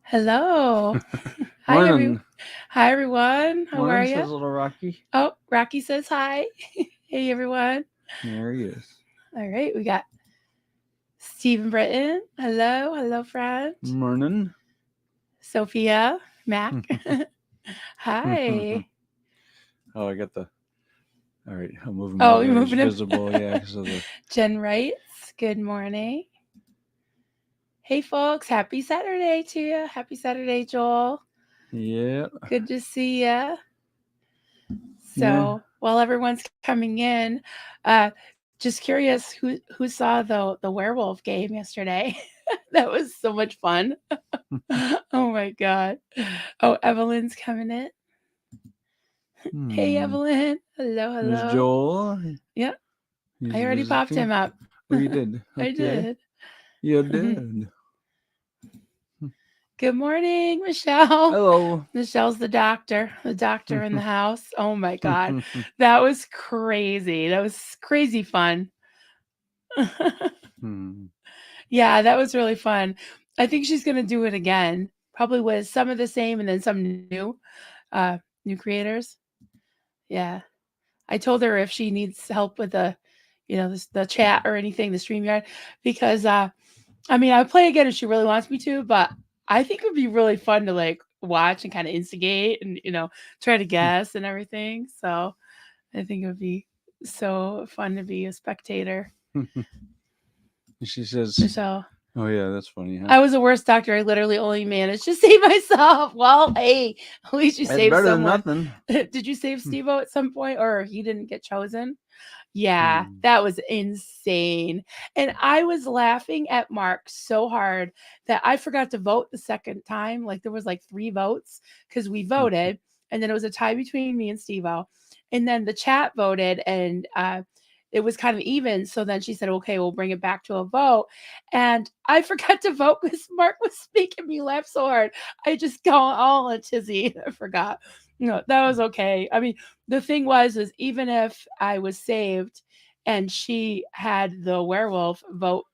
Hello. Hi, Morning. Hi, everyone. How are Morning, you? says little Rocky. Oh, Rocky says hi. Hey, everyone. There he is. All right, we got Stephen Britton. Hello. Hello, friend. Morning. Sophia Mac. Hi. Oh, I got the. All right, I'll move him Oh, over you're there. He's moving him. visible, yeah, because of the. Jen writes, good morning. Hey, folks. Happy Saturday to you. Happy Saturday, Joel. Yeah. Good to see you. Yeah. So while everyone's coming in, uh, just curious who saw the werewolf game yesterday. That was so much fun. Oh my god. Oh, Evelyn's coming in. Hey, Hmm. Evelyn. Hello, There's hello. Joel. Yeah, He's I already popped visiting. him up. Oh, you did. I Okay. did. You did. Good morning, Michelle. Hello. Michelle's the doctor in the house. Oh my god. That was crazy. That was crazy fun. Hmm. Yeah, that was really fun. I think she's gonna do it again, probably with some of the same and then some uh, new creators. Yeah, I told her if she needs help with the chat or anything, the StreamYard, because I mean, I would play again if she really wants me to, but I think it would be really fun to like watch and kind of instigate and try to guess and everything. So I think it would be so fun to be a spectator. She says, Michelle. "Oh yeah, that's funny, huh? I was the worst doctor. I literally only managed to save myself. Well, hey, at least you That's saved better than someone. nothing." Did you save Steve-O at some point or he didn't get chosen? Yeah, Hmm. that was insane. And I was laughing at Mark so hard that I forgot to vote the second time. Like there was like 3 votes because we voted and then it was a tie between me and Steve-O. And then the chat voted and it was kind of even. So then she said, okay, we'll bring it back to a vote. And I forgot to vote because Mark was making me laugh so hard. I just got all in a tizzy. I forgot. No, that was okay. I mean, the thing was even if I was saved and she had the werewolf vote,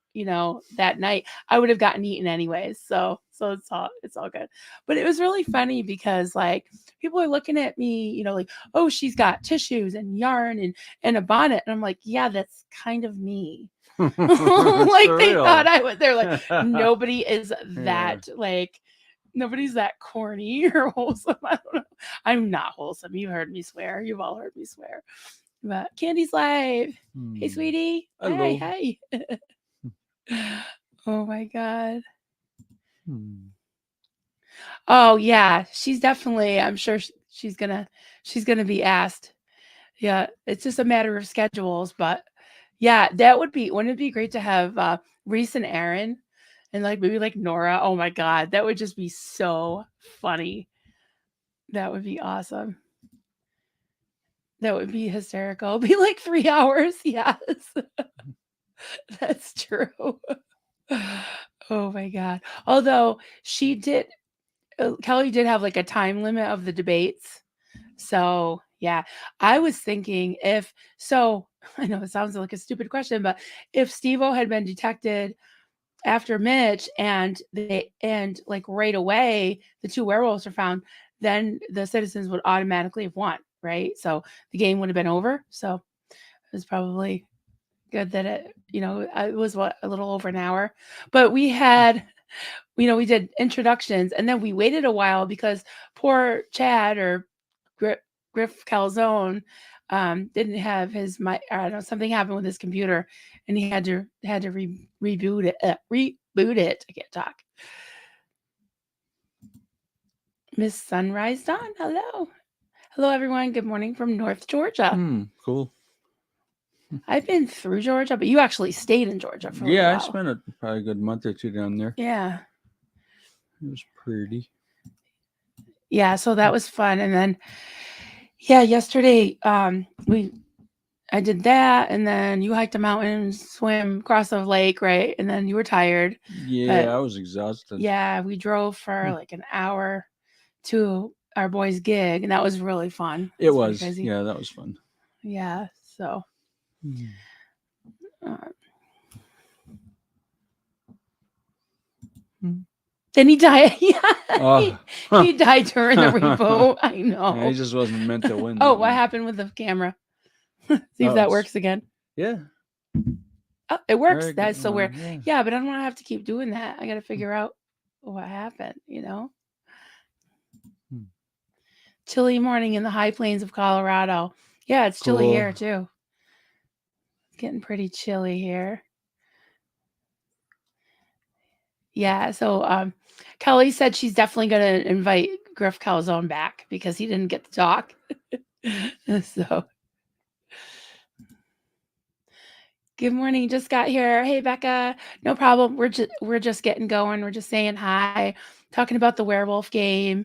that night, I would have gotten eaten anyways. So it's all good. But it was really funny because like people are looking at me, like, oh, she's got tissues and yarn and a bonnet. And I'm like, yeah, that's kind of me. It's Like for they thought real. I would. They're like, nobody is Yeah. that like nobody's that corny or wholesome. I don't know. I'm not wholesome. You heard me swear. You've all heard me swear. But Candy's live. Hey, Hmm. sweetie. Hello. Hi. Oh my god. Hmm. Oh yeah, she's definitely. I'm sure she's gonna be asked. Yeah, it's just a matter of schedules, but yeah, that would be. Wouldn't it be great to have Reese and Aaron, and like maybe like Nora? Oh my god, that would just be so funny. That would be awesome. That would be hysterical. It'd be like 3 hours. Yes, that's true. Oh my god. Although she did, Kelly did have like a time limit of the debates. So yeah, I was thinking if so. I know it sounds like a stupid question, but if Steve-O had been detected after Mitch and like right away the 2 werewolves are found, then the citizens would automatically have won, right? So the game would have been over. So it was probably good that it was what, a little over an hour, but we had, we did introductions and then we waited a while because poor Chad or Griff Calzone didn't have his I don't know, something happened with his computer and he had to reboot it. Reboot it. I can't talk. Miss Sunrise Dawn, hello. Hello, everyone. Good morning from North Georgia. Cool. I've been through Georgia, but you actually stayed in Georgia for a little Yeah, I while. spent probably a good month or two down there. Yeah. It was pretty. Yeah, so that was fun. And then yeah, yesterday we I did that and then you hiked a mountain, swim across a lake, right? And then you were tired. Yeah, But I was exhausted. yeah, we drove for like an hour to our boy's gig and that was really fun. It It was pretty was. crazy. Yeah, that was fun. Yeah, so Hmm. uh, Hmm. Then he died. Yeah, Oh, he died during the repo. I yeah, know. he just wasn't meant to win. Oh, That what one. happened with the camera? See if Oh, that works again. yeah. Oh, it works. Very good. That's so weird. Yeah. Yeah, but I don't want to have to keep doing that. I got to figure out what happened. Hmm. Chilly morning in the high plains of Colorado. Yeah, it's chilly Cool. here too. It's getting pretty chilly here. Yeah, so Kelly said she's definitely going to invite Griff Calzone back because he didn't get to talk. So, good morning. Just got here. Hey, Becca. No problem. We're just getting going. We're just saying hi, talking about the werewolf game.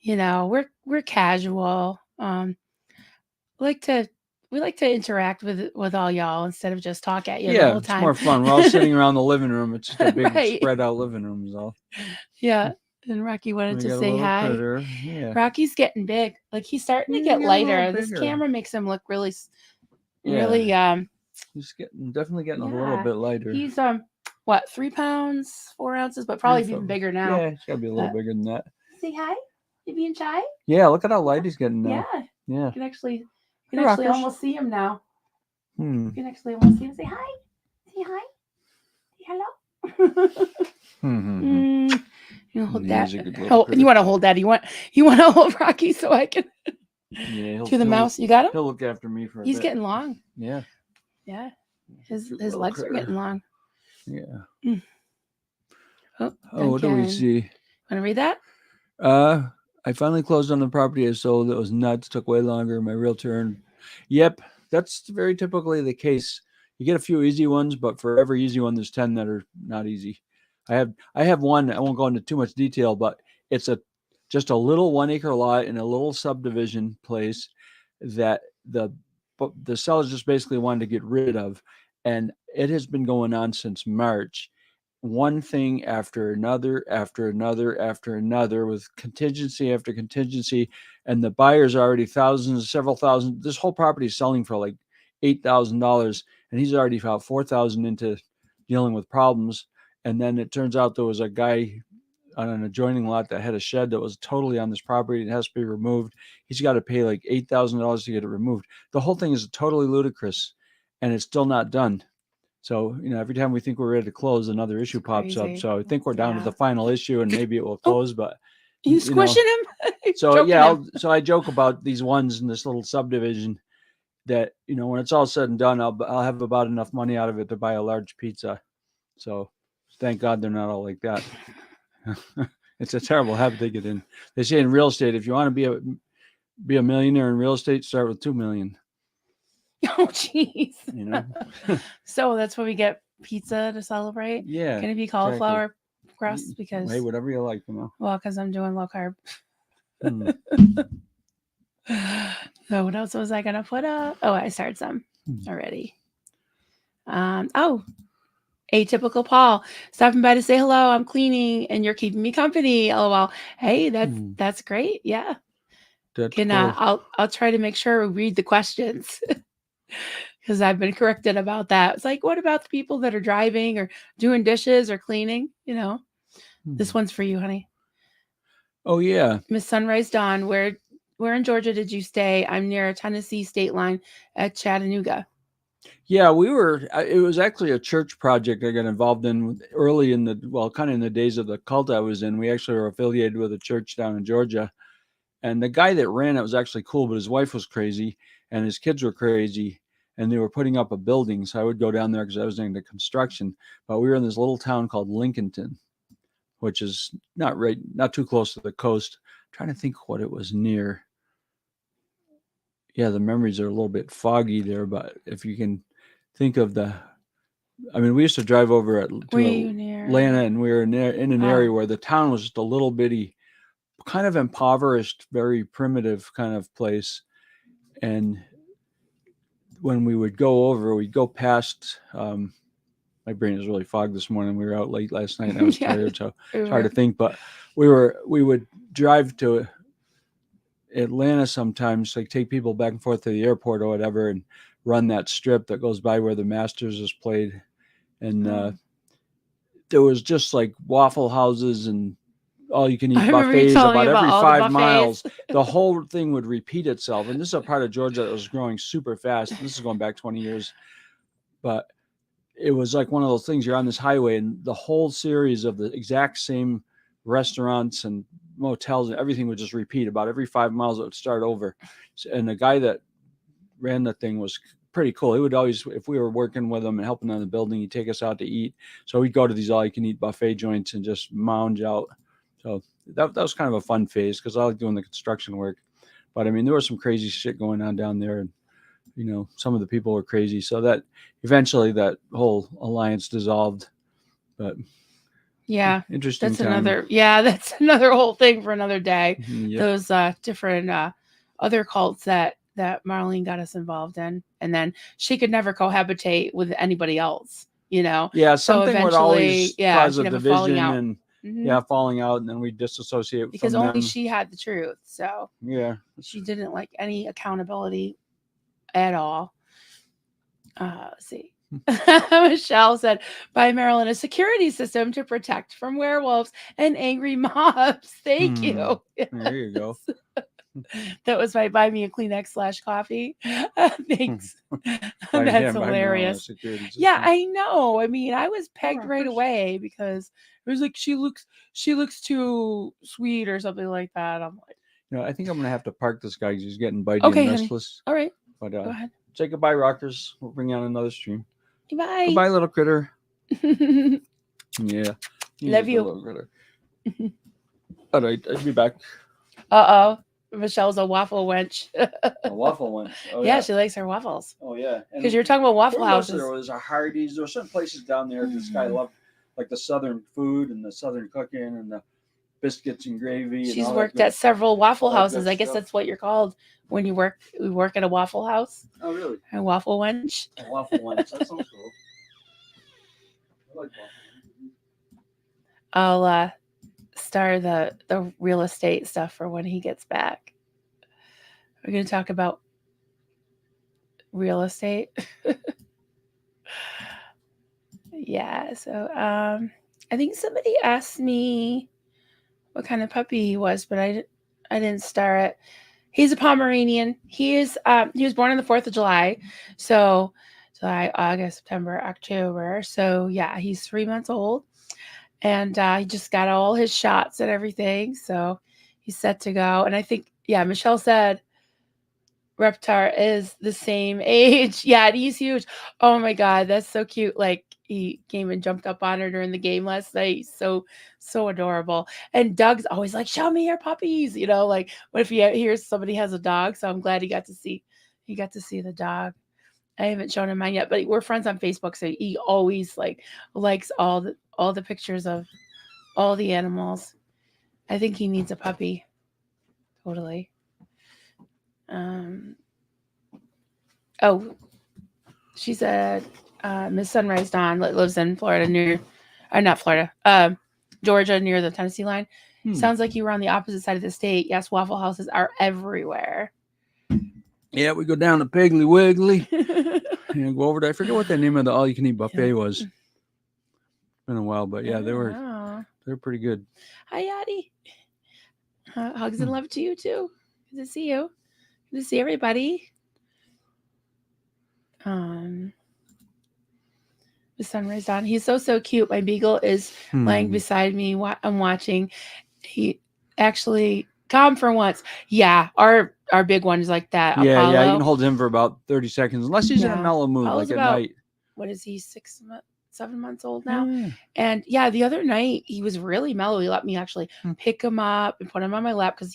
We're casual. Like to we like to interact with all y'all instead of just talk at you the Yeah, whole it's time. more fun. We're all sitting around the living room. It's just a big Right. spread out living room, is all. Yeah. And Rocky wanted We to got a say little hi. critter. Yeah. Rocky's getting big. Like he's starting to Yeah, get getting a little lighter. This bigger. camera makes him look really, Yeah. really. He's definitely getting a little Yeah. bit lighter. He's 3 pounds 4 ounces, but probably even bigger now. Yeah, he's got to be a little bigger than that. Say hi. You being shy? Yeah, look at how light he's getting now. Yeah. Yeah. You can actually Rockers. almost see him now. Hmm. You can actually almost see him. Say hi. Say hi. Say hello. You hold Yeah, that. he's a good little critter. You want to hold that? You want to hold Rocky so I can Yeah, to the mouse. You got him? He'll look after me for a He's bit. getting long. Yeah. Yeah. His Little legs critter. are getting long. Yeah. Oh, what do we see? Want to read that? I finally closed on the property I sold. It was nuts. Took way longer. My realtor earned. Yep, that's very typically the case. You get a few easy ones, but for every easy one, there's 10 that are not easy. I have one. I won't go into too much detail, but it's just a little 1 acre lot in a little subdivision place that the sellers just basically wanted to get rid of, and it has been going on since March. One thing after another, after another, after another, with contingency after contingency, and the buyers are already thousands, several thousand. This whole property is selling for like $8,000, and he's already about 4,000 into dealing with problems. And then it turns out there was a guy on an adjoining lot that had a shed that was totally on this property and has to be removed. He's got to pay like $8,000 to get it removed. The whole thing is totally ludicrous, and it's still not done. So, every time we think we're ready to close, another issue pops up. So I think we're down to the final issue, and maybe it will close. But you squishing him? so yeah, so I joke about these ones in this little subdivision that when it's all said and done, I'll have about enough money out of it to buy a large pizza. So thank God they're not all like that. It's a terrible habit they get in. They say in real estate, if you want to be a millionaire in real estate, start with 2 million. Oh, jeez. You So that's what we get pizza to celebrate. Yeah. Can it be cauliflower crust? Because hey, whatever you like, Well, because I'm doing low carb. So what else was I gonna put up? Oh, I started some already. Atypical Paul stopping by to say hello. I'm cleaning and you're keeping me company. LOL. Hey, that's great. Yeah. That's cool. I'll try to make sure we read the questions because I've been corrected about that. It's like, what about the people that are driving or doing dishes or cleaning? This one's for you, honey. Oh yeah. Miss Sunrise Dawn, where in Georgia did you stay? I'm near a Tennessee state line at Chattanooga. Yeah, it was actually a church project I got involved in early in kind of in the days of the cult I was in. We actually were affiliated with a church down in Georgia. And the guy that ran it was actually cool, but his wife was crazy and his kids were crazy, and they were putting up a building. So I would go down there because I was into construction. But we were in this little town called Lincolnton, which is not too close to the coast. I'm trying to think what it was near. Yeah, the memories are a little bit foggy there, but if you can think of we used to drive over to Atlanta, and we were in an area where the town was just a little bitty, kind of impoverished, very primitive kind of place. And when we would go over, we'd go past. My brain is really fogged this morning. We were out late last night, and I was tired, so it's hard to think. But we would drive to Atlanta sometimes, like take people back and forth to the airport or whatever, and run that strip that goes by where the Masters is played. And there was just like waffle houses and all you can I eat remember you buffets telling me about about every all the 5 miles. buffets. The whole thing would repeat itself. And this is a part of Georgia that was growing super fast. This is going back 20 years. But it was like one of those things, you're on this highway and the whole series of the exact same restaurants and motels and everything would just repeat. About every 5 miles it would start over. And the guy that ran the thing was pretty cool. He would always, if we were working with him and helping on the building, he'd take us out to eat. So we'd go to these all you can eat buffet joints and just lounge out. So that was kind of a fun phase because I like doing the construction work. But I mean, there was some crazy shit going on down there, and some of the people were crazy. So that eventually that whole alliance dissolved. But Yeah, interesting time. that's another whole thing for another day. Yep. Those different other cults that Marlene got us involved in, and then she could never cohabitate with anybody else. Yeah, So something would eventually, always yeah, cause a she'd have a falling division out. and Hmm. yeah, falling out, and then we disassociate Because from only them. she had the truth, so Yeah. she didn't like any accountability at all. Let's see. Michelle said, "By Maryland, a security system to protect from werewolves and angry mobs." Thank you. There you go. That was my buy me a Kleenex / coffee. Thanks. That's By Maryland hilarious. security Yeah, system. I know. I mean, I was pegged right away because it was like she looks too sweet or something like that. I'm like, I think I'm gonna have to park this guy because he's getting bitey and okay, honey. restless. All right, But go ahead. say goodbye, rockers. We'll bring you on another stream. Bye. Goodbye, little critter. Yeah, he's a Love good you. little critter. All right, I'll be back. Uh oh. Michelle's a waffle wench. A waffle one. Oh Yeah, yeah. she likes her waffles. Oh yeah. Because you're talking about Waffle where was Houses. there? Was a Hardee's. There were certain places down there. This guy loved like the southern food and the southern cooking and the biscuits and gravy. She's and worked at several Waffle Houses. I guess stuff. that's what you're called when you work at a Waffle House. Oh really? A waffle wench. A waffle one. That sounds cool. I like waffle. I'll star the real estate stuff for when he gets back. We're gonna talk about real estate. Yeah, so I think somebody asked me what kind of puppy he was, but I didn't star it. He's a Pomeranian. He was born on the 4th of July, so July, August, September, October. So yeah, he's 3 months old, and he just got all his shots and everything, so he's set to go. And I think, yeah, Michelle said Reptar is the same age. Yeah, and he's huge. Oh my god, that's so cute. Like he came and jumped up on her during the game last night. He's so adorable. And Doug's always like, "Show me your puppies." Like what if he hears somebody has a dog? So I'm glad he got to see the dog. I haven't shown him mine yet, but we're friends on Facebook, so he always likes all the pictures of all the animals. I think he needs a puppy. Totally. Oh, she said Miss Sunrise Dawn lives in Florida not Florida, Georgia near the Tennessee line. Sounds like you were on the opposite side of the state. Yes, Waffle Houses are everywhere. Yeah, we go down to Piggly Wiggly and go over there. I forget what the name of the all-you-can-eat buffet was. It's been a while, but yeah, they were pretty good. Hi, Yadi. Hugs and love to you too. Good to see you. Good to see everybody. The Sunrise Dawn. He's so cute. My beagle is lying beside me. I'm watching. He actually calm for once. Yeah, our big one is like that. Yeah, Apollo. yeah, you can hold him for about 30 seconds, unless he's in a mellow mood, Apollo's like at about, night. What is he, 7 months old now? And yeah, the other night he was really mellow. He let me actually pick him up and put him on my lap because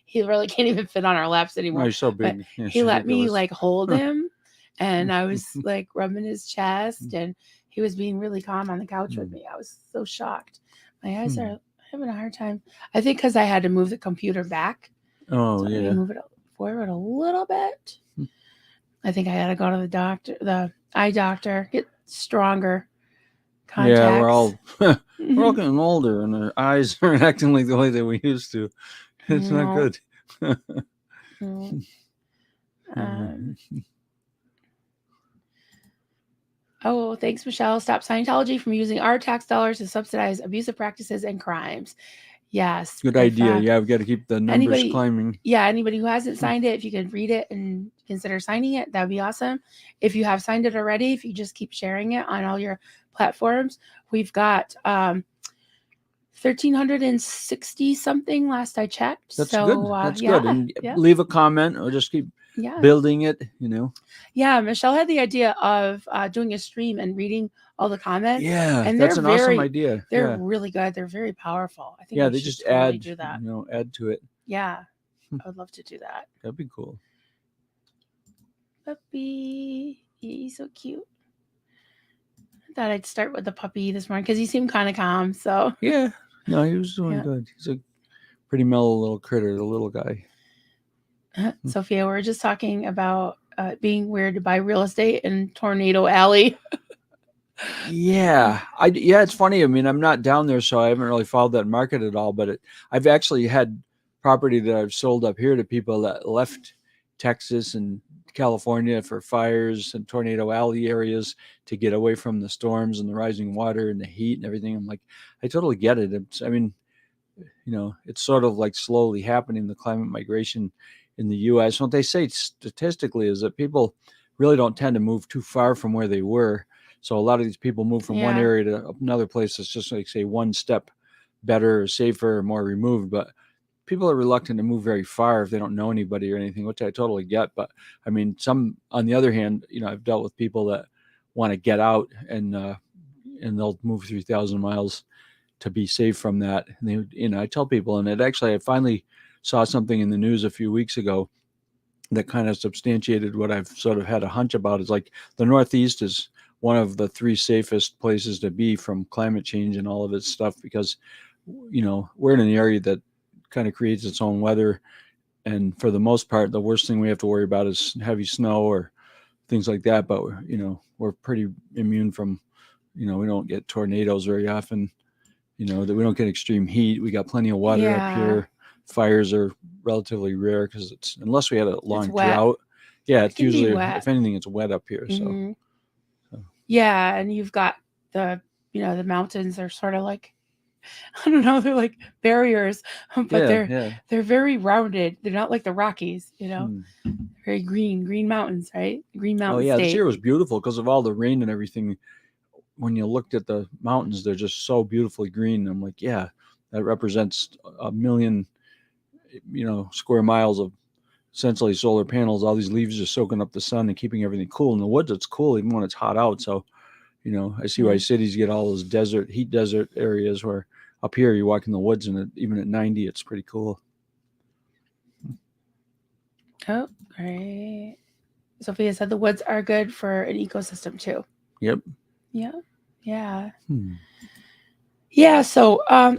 he really can't even fit on our laps anymore. Oh, he's so big. Yeah, he let me hold him, and I was like rubbing his chest, and he was being really calm on the couch with me. I was so shocked. My eyes are having a hard time. I think because I had to move the computer back. Oh, so yeah. Maybe move it forward a little bit. I think I got to go to the eye doctor, get stronger contacts. Yeah, we're all getting older, and our eyes aren't acting like the way that we used to. It's not good. Oh, thanks, Michelle. Stop Scientology from using our tax dollars to subsidize abusive practices and crimes. Yes. Good If idea. Yeah, we've got to keep the numbers anybody, climbing. yeah, anybody who hasn't signed it, if you could read it and consider signing it, that would be awesome. If you have signed it already, if you just keep sharing it on all your platforms, we've got 1,360 something last I checked. That's good. So That's good. yeah, And yeah, leave a comment or just keep yeah. building it, you know. Yeah, Michelle had the idea of doing a stream and reading all the comments, Yeah, and that's an awesome idea. they're Yeah. really good. They're very powerful. I think Yeah, we they should just totally add, do that. add to it. Yeah, I would love to do that. That'd be cool. Puppy, he's so cute. I thought I'd start with the puppy this morning because he seemed kind of calm. So Yeah. No, he was doing yeah, good. He's a pretty mellow little critter, the little guy. Sophia, we're just talking about being weird to buy real estate in Tornado Alley. Yeah, it's funny. I mean, I'm not down there, so I haven't really followed that market at all. But I've actually had property that I've sold up here to people that left Texas and California for fires and tornado alley areas to get away from the storms and the rising water and the heat and everything. I'm like, I totally get it. I mean, it's sort of like slowly happening, the climate migration in the U.S. What they say statistically is that people really don't tend to move too far from where they were. So a lot of these people move from one Yeah, area to another place that's just like, say, one step better or safer or more removed. But people are reluctant to move very far if they don't know anybody or anything, which I totally get. But I mean, some, on the other hand, I've dealt with people that want to get out and they'll move 3,000 miles to be safe from that. And I tell people, and I finally saw something in the news a few weeks ago that kind of substantiated what I've sort of had a hunch about. Is like the Northeast is one of the three safest places to be from climate change and all of its stuff because, we're in an area that kind of creates its own weather. And for the most part, the worst thing we have to worry about is heavy snow or things like that. But, we're pretty immune from, we don't get tornadoes very often, that we don't get extreme heat. We got plenty of water up yeah, here. Fires are relatively rare because it's, unless we had a it's long wet. drought. Yeah, It it's can be usually, wet. if anything, it's wet up here. So, Hmm. so Yeah, and you've got the the mountains are sort of like I don't know, they're like barriers, but yeah, yeah. they're very rounded. They're not like the Rockies, Hmm. very green mountains, right? Green Oh mountain yeah, this state. year was beautiful because of all the rain and everything. When you looked at the mountains, they're just so beautifully green. I'm like, yeah, that represents a million, square miles of essentially solar panels. All these leaves just soaking up the sun and keeping everything cool. In the woods, it's cool even when it's hot out. So, I see why Yeah. cities get all those heat desert areas where up here you walk in the woods and even at 90, it's pretty cool. Oh, great. Sophia said the woods are good for an ecosystem too. Yep. Yeah. Yeah. Hmm. Yeah. So I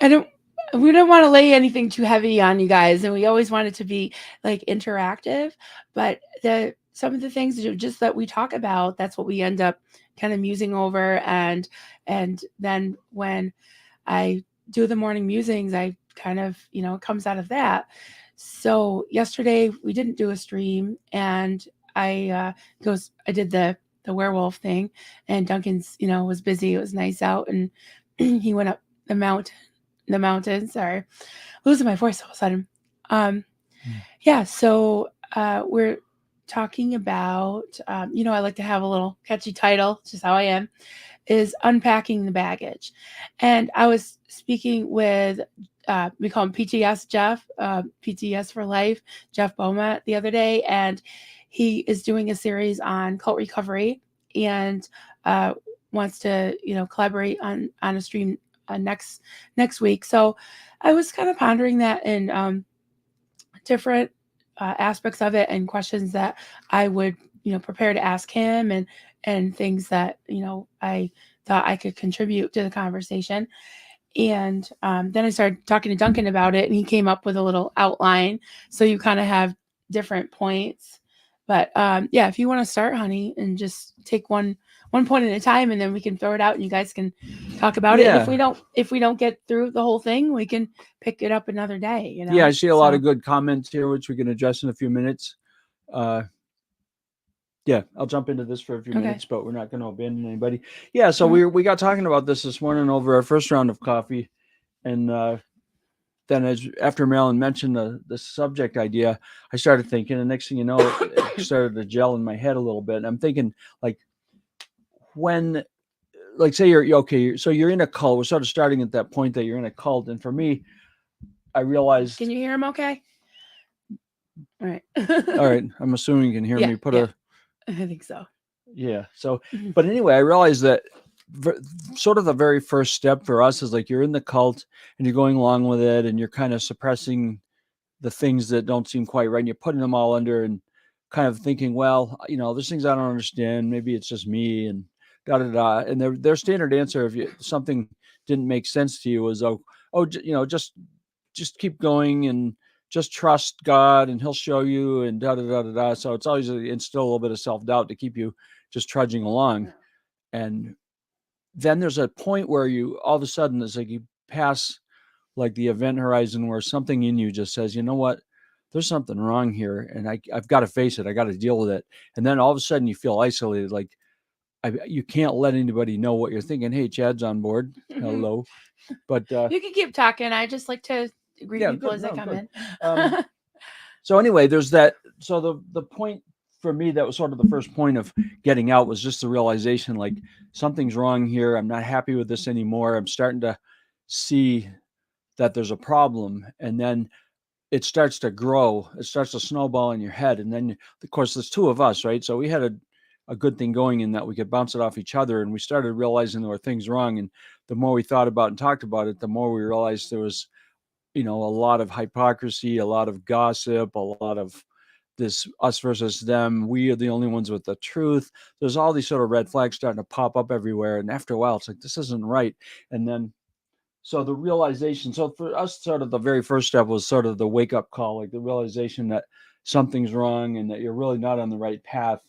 don't we don't want to lay anything too heavy on you guys, and we always want it to be like interactive, but the some of the things just that we talk about, that's what we end up kind of musing over, and then when I do the morning musings, I kind of, it comes out of that. So yesterday we didn't do a stream, and I did the werewolf thing, and Duncan's, was busy. It was nice out, and he went up the mountain. Sorry, losing my voice all of a sudden. Um, Hmm. yeah. So we're talking about, I like to have a little catchy title. It's just how I am. Is unpacking the baggage, and I was speaking with we call him PTS Jeff, PTS for life, Jeff Beaumont the other day, and he is doing a series on cult recovery and wants to collaborate on a stream next week. So I was kind of pondering that in different aspects of it and questions that I would prepare to ask him, and things that I thought I could contribute to the conversation. And then I started talking to Duncan about it, and he came up with a little outline. So you kind of have different points. But yeah, if you want to start, honey, and just take one point at a time, and then we can throw it out, and you guys can talk about it. And Yeah. if we don't get through the whole thing, we can pick it up another day. Yeah, I see a lot So of good comments here, which we can address in a few minutes. Uh, Yeah, I'll jump into this for a few Okay. minutes, but we're not going to abandon anybody. Yeah, so Uh-huh. we got talking about this morning over our first round of coffee, and then as after Marilyn mentioned the subject idea, I started thinking, and next thing you know, it started to gel in my head a little bit. And I'm thinking, like, when, like, say you're okay, so you're in a cult. We're sort of starting at that point that you're in a cult, and for me, I Can realized, you hear him okay? All right. all right, I'm assuming you can hear Yeah, me. Put yeah. a I think so. Yeah. So, Mhm. but anyway, I realized that sort of the very first step for us is like you're in the cult and you're going along with it and you're kind of suppressing the things that don't seem quite right and you're putting them all under and kind of thinking, well, there's things I don't understand. Maybe it's just me and da da da. And their standard answer, if something didn't make sense to you, was just keep going and just trust God and He'll show you and da da da da da. So it's always instill a little bit of self doubt to keep you just trudging along. Yeah. And then there's a point where you all of a sudden it's like you pass like the event horizon where something in you just says, you know what, there's something wrong here, and I've got to face it. I got to deal with it. And then all of a sudden you feel isolated, like you can't let anybody know what you're thinking. Hey, Chad's on board. Hello. But You can keep talking. I just like to greet yeah, people good. as they No, come good. in. Um, so anyway, there's that. So the point for me that was sort of the first point of getting out was just the realization like something's wrong here. I'm not happy with this anymore. I'm starting to see that there's a problem, and then it starts to grow. It starts to snowball in your head, and then of course there's two of us, right? So we had a good thing going in that we could bounce it off each other, and we started realizing there were things wrong. And the more we thought about and talked about it, the more we realized there was a lot of hypocrisy, a lot of gossip, a lot of this us versus them. We are the only ones with the truth. There's all these sort of red flags starting to pop up everywhere. And after a while, it's like, this isn't right. And then, so the realization, so for us, sort of the very first step was sort of the wake up call, like the realization that something's wrong and that you're really not on the right path.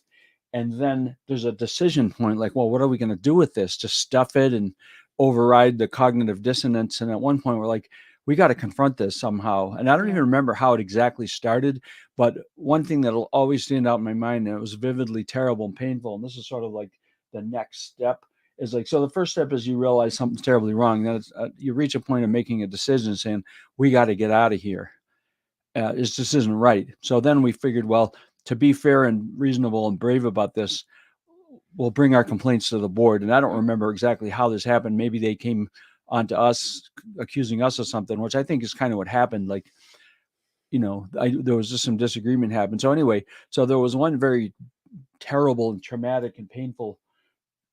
And then there's a decision point like, well, what are we going to do with this? Just stuff it and override the cognitive dissonance. And at one point, we're like, we got to confront this somehow. And I don't even Yeah. remember how it exactly started, but one thing that'll always stand out in my mind, and it was vividly terrible and painful. And this is sort of like the next step is like, so the first step is you realize something's terribly wrong. Then you reach a point of making a decision saying, we got to get out of here. This just isn't right. So then we figured, well, to be fair and reasonable and brave about this, we'll bring our complaints to the board. And I don't Mhm. remember exactly how this happened. Maybe they came onto us accusing us of something, which I think is kind of what happened. Like, there was just some disagreement happened. So anyway, so there was one very terrible and traumatic and painful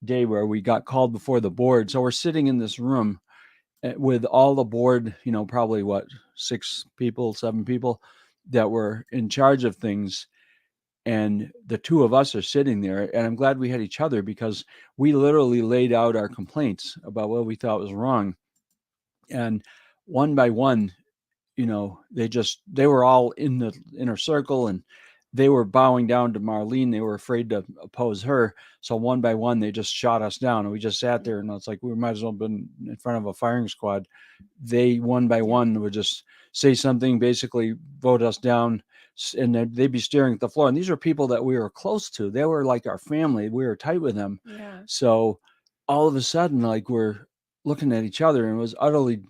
day where we got called before the board. So we're sitting in this room with all the board, probably what, 6 people, 7 people that were in charge of things. And the two of us are sitting there, and I'm glad we had each other because we literally laid out our complaints about what we thought was wrong. And one by one, they were all in the inner circle and they were bowing down to Marlene. They were afraid to oppose her. So one by one, they just shot us down. And we just sat there and it's like, we might as well have been in front of a firing squad. They one by Yeah. one would just say something, basically vote us down, and they'd be staring at the floor. And these were people that we were close to. They were like our family. We were tight with them. Yeah. So all of a sudden, like we're looking at each other and it was utterly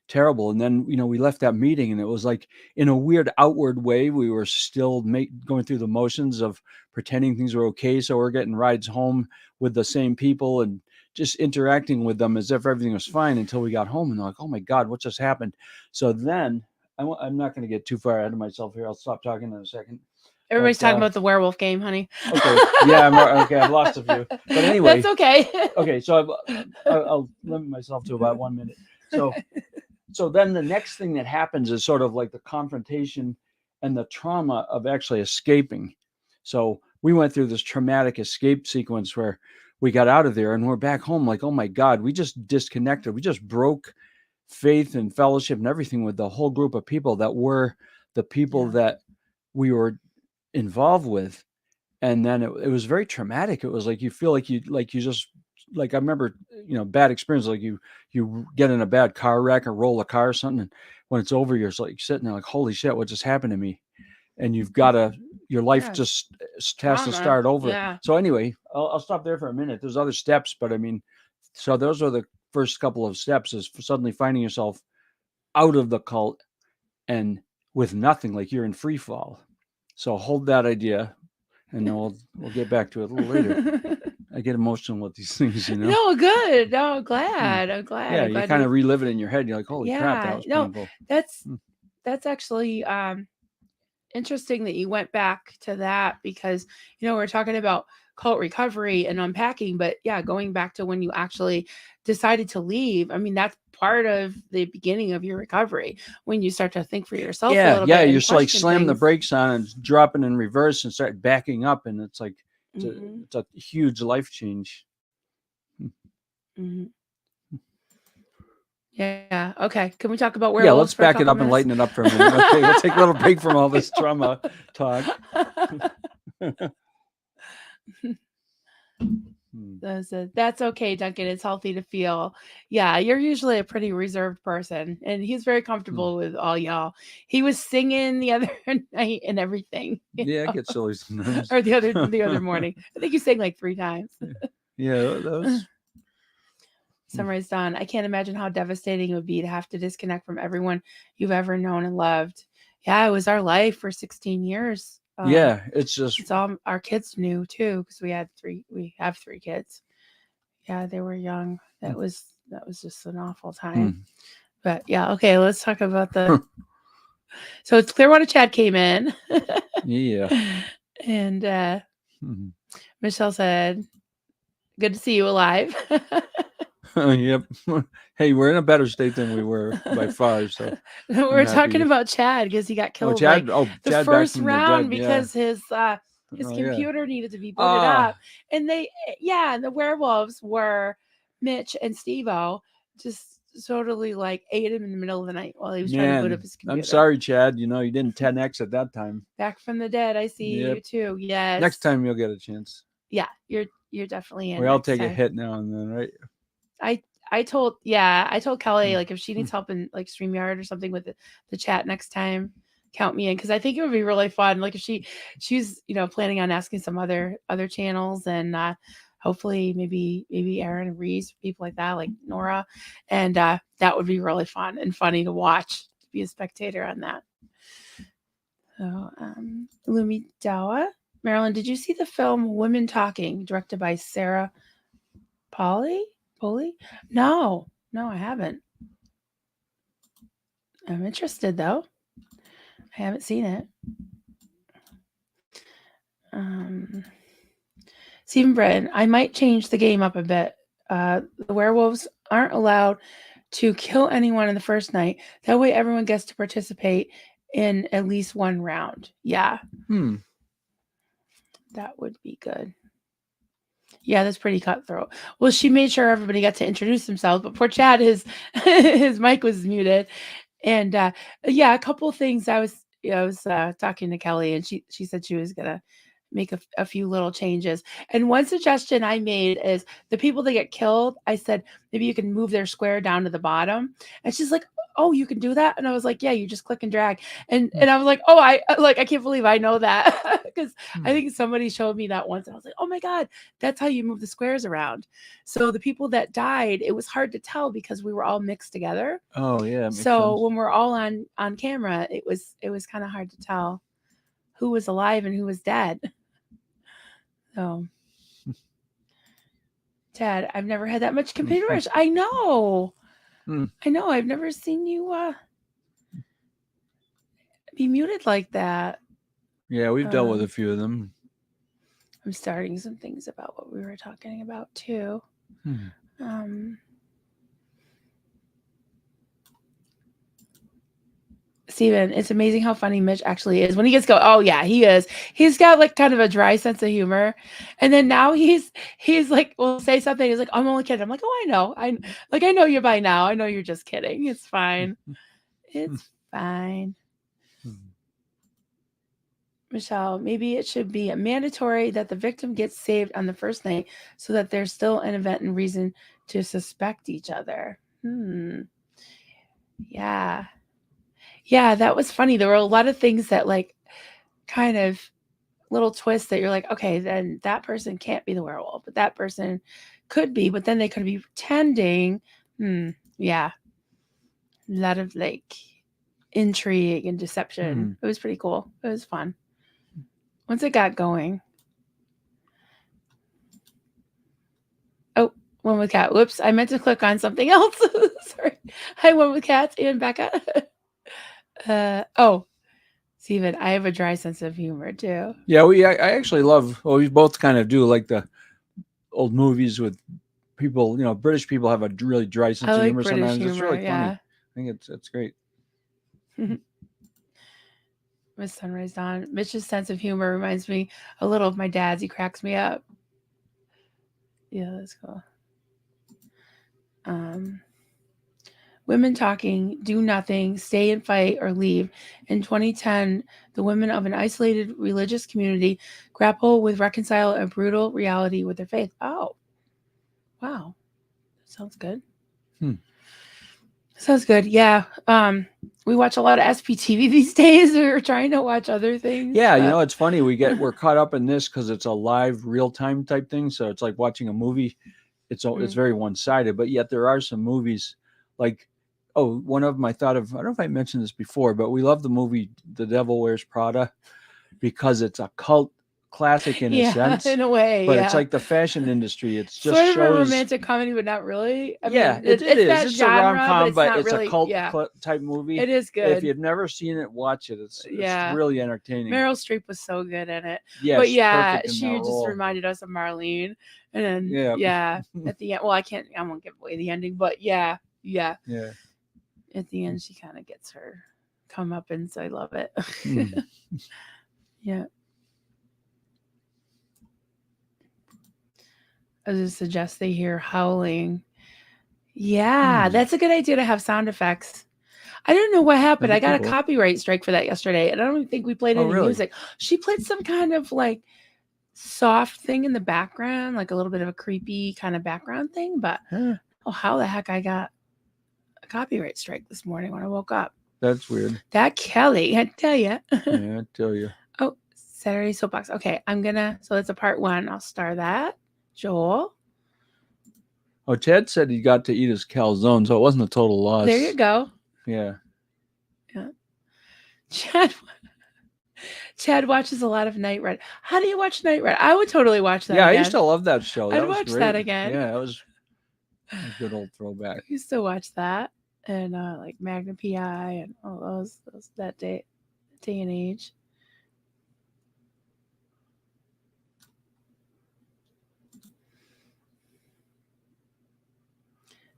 terrible. And then, we left that meeting and it was like in a weird outward way, we were still going through the motions of pretending things were okay. So we're getting rides home with the same people and just interacting with them as if everything was fine until we got home and they're like, oh my God, what just happened? So then I'm not going to get too far ahead of myself here. I'll stop talking in a second. But Everybody's talking about the werewolf game, honey. okay, yeah, okay. I've lost a few, but That's anyway, okay. okay. So I'll limit myself to about 1 minute. So then the next thing that happens is sort of like the confrontation and the trauma of actually escaping. So we went through this traumatic escape sequence where we got out of there and we're back home like, oh my God, we just disconnected. We just broke faith and fellowship and everything with the whole group of people that were the people Yeah. that we were involved with. And then it was very traumatic. It was like you feel like you just, like I remember, bad experience, like you get in a bad car wreck or roll a car or something, and when it's over, you're like sitting there like, holy shit, what just happened to me? And you've got to your life Yeah, just has to trauma. start over. Yeah. So anyway, I'll stop there for a minute. There's other steps, but I mean, so those are the first couple of steps, is suddenly finding yourself out of the cult and with nothing, like you're in free fall. So hold that idea, and then we'll get back to it a little later. I get emotional with these things, you know. No, good. No, I'm Hmm. glad. I'm glad. Yeah, I'm you glad kind we. of relive it in your head. You're like, holy crap, that Yeah. was No, painful. that's Hmm. that's actually interesting that you went back to that because we're talking about cult recovery and unpacking, but yeah, going back to when you actually decided to leave. I mean, that's part of the beginning of your recovery when you start to think for yourself a Yeah, little yeah. bit You're and just like question slam the things. brakes on and dropping in reverse and start backing up, and it's like Hmm. it's a huge life change. Hmm. Yeah. Okay. Can we talk about Yeah, werewolves for let's a back couple it up and minutes? lighten it up for a minute. Okay, we'll take a little break from all this trauma talk. Hmm. That's okay, Duncan. It's healthy to feel. Yeah, you're usually a pretty reserved person, and he's very Hmm. comfortable with all y'all. He was singing the other night and everything, Yeah, I get silly sometimes. or the other morning. I think you sang like 3 times. Yeah, those. Sunrise Dawn. I can't imagine how devastating it would be to have to disconnect from everyone you've ever known and loved. Yeah, it was our life for 16 years. Yeah, it's just. It's all our kids knew too, because we had three. We have 3 kids. Yeah, they were young. That was just an awful time. Hmm. But yeah, okay, let's talk about the. So it's Clearwater Chad came in, Yeah. and Mhm. Michelle said, "Good to see you alive." Yep. Hey, we're in a better state than we were by far, so I'm We're talking happy. about Chad because he got Oh, killed like Chad. Oh, the Chad back first from the dead. round Yeah. because his Oh, yeah. computer needed to be booted up, Ah, and and the werewolves were Mitch and Steve-O just totally like ate him in the middle of the night while he was trying to boot up man. his I'm computer. sorry, Chad. You didn't 10x at that time. Back from the dead, I see Yep. you too. Yes. Next time you'll get a chance. Yeah, you're definitely in We all next take a time. hit now and then, right? I I told Kelly, Hmm. like, if she needs help in like StreamYard or something with the chat next time, count me in, because I think it would be really fun. Like if she's planning on asking some other channels, and hopefully maybe Aaron and Reese, people like that, like Nora, and that would be really fun and funny to watch, to be a spectator on that. So Lumi Dawa. Marilyn, did you see the film Women Talking, directed by Sarah Polly? Polly? No, no, I haven't. I'm interested though. I haven't seen it. Um, Stephen Britton, I might change the game up a bit. The werewolves aren't allowed to kill anyone in the first night. That way, everyone gets to participate in at least one round. Yeah, Hmm. that would be good. Yeah, that's pretty cutthroat. Well, she made sure everybody got to introduce themselves, but poor Chad, his his mic was muted. And yeah, a couple things. I was talking to Kelly, and she said she was gonna make a few little changes. And one suggestion I made is the people that get killed. I said maybe you can move their square down to the bottom, and she's like, "Oh, you can do that." And I was like, "Yeah, you just click and drag." And I was like, "Oh, I can't believe I know that," because I Hmm. think somebody showed me that once, and I was like, "Oh my god, that's how you move the squares around." So the people that died, it was hard to tell because we were all mixed together. Oh, yeah, it makes So sense. when we're all on camera, it was kind of hard to tell who was alive and who was dead. So Ted, I've never had that much computer issue. I know. Hmm. I know. I've never seen you be muted like that. Yeah, we've dealt with a Um, few of them. I'm starting some things about what we were talking about too. Hmm. Um, Steven, it's amazing how funny Mitch actually is when he gets go. Oh yeah, he is. He's got like kind of a dry sense of humor, and then now he's like, will say something. He's like, "I'm only kidding." I'm like, "Oh, I know. I know you by now. I know you're just kidding. It's fine. It's fine." Hmm. Michelle, maybe it should be mandatory that the victim gets saved on the first night so that there's still an event and reason to suspect each other. Yeah. Yeah, that was funny. There were a lot of things that like kind of little twists that you're like, okay, then that person can't be the werewolf, but that person could be, but then they could be pretending. Yeah, a lot of like intrigue and deception. It was pretty cool. It was fun once it got going. Oh, one with cat. Whoops, I meant to click on something else. Sorry. I went with cats and Becca. Oh, Steven, I have a dry sense of humor too. Yeah, I actually love. Well, we both kind of do like the old movies with people. British people have a really dry I sense of like humor. British Sometimes it's humor. really funny. Yeah. I think it's great. Miss Sunrise Dawn. Mitch's sense of humor reminds me a little of my dad's. He cracks me up. Yeah, that's cool. Um, Women talking, do nothing, stay and fight, or leave. In 2010, the women of an isolated religious community grapple with reconcile a brutal reality with their faith. Oh, wow. That sounds good. Sounds good. Yeah. We watch a lot of SPTV these days. We were trying to watch other things. Yeah, but... it's funny. We're caught up in this because it's a live, real time type thing. So it's like watching a movie. It's very one sided, but yet there are some movies like one of them I thought of. I don't know if I mentioned this before, but we love the movie The Devil Wears Prada because it's a cult classic in a sense. in a way, But yeah. it's like the fashion industry. It's just sort of shows a romantic comedy, but not really. I yeah, mean, it it's is. that It's genre, a rom-com, but it's really, a cult yeah. type movie. It is good. If you've never seen it, watch it. It's really entertaining. Meryl Streep was so good in it. Yeah, but she's yeah, perfect in she that just role. reminded us of Marlene. And then at the end, well, I won't give away the ending, but yeah. At the end, she kind of gets her comeuppance. I love it. Yeah. I just suggest they hear howling. Yeah, that's a good idea to have sound effects. I don't know what happened. I got a copyright strike for that yesterday, and I don't even think we played any music. She played some kind of like soft thing in the background, like a little bit of a creepy kind of background thing. But how the heck I got a copyright strike this morning when I woke up? That's weird. That Kelly, I tell you. Yeah, I tell you. Oh, Saturday Soapbox. Okay, so it's a part 1. I'll star that. Joel. Oh, Chad said he got to eat his calzone, so it wasn't a total loss. There you go. Yeah. Chad watches a lot of Knight Rider. How do you watch Knight Rider? I would totally watch that. Yeah, again. I used to love that show. I'd watch that again. Yeah, that was a good old throwback. I used to watch that and like Magnum PI and all those that day and age.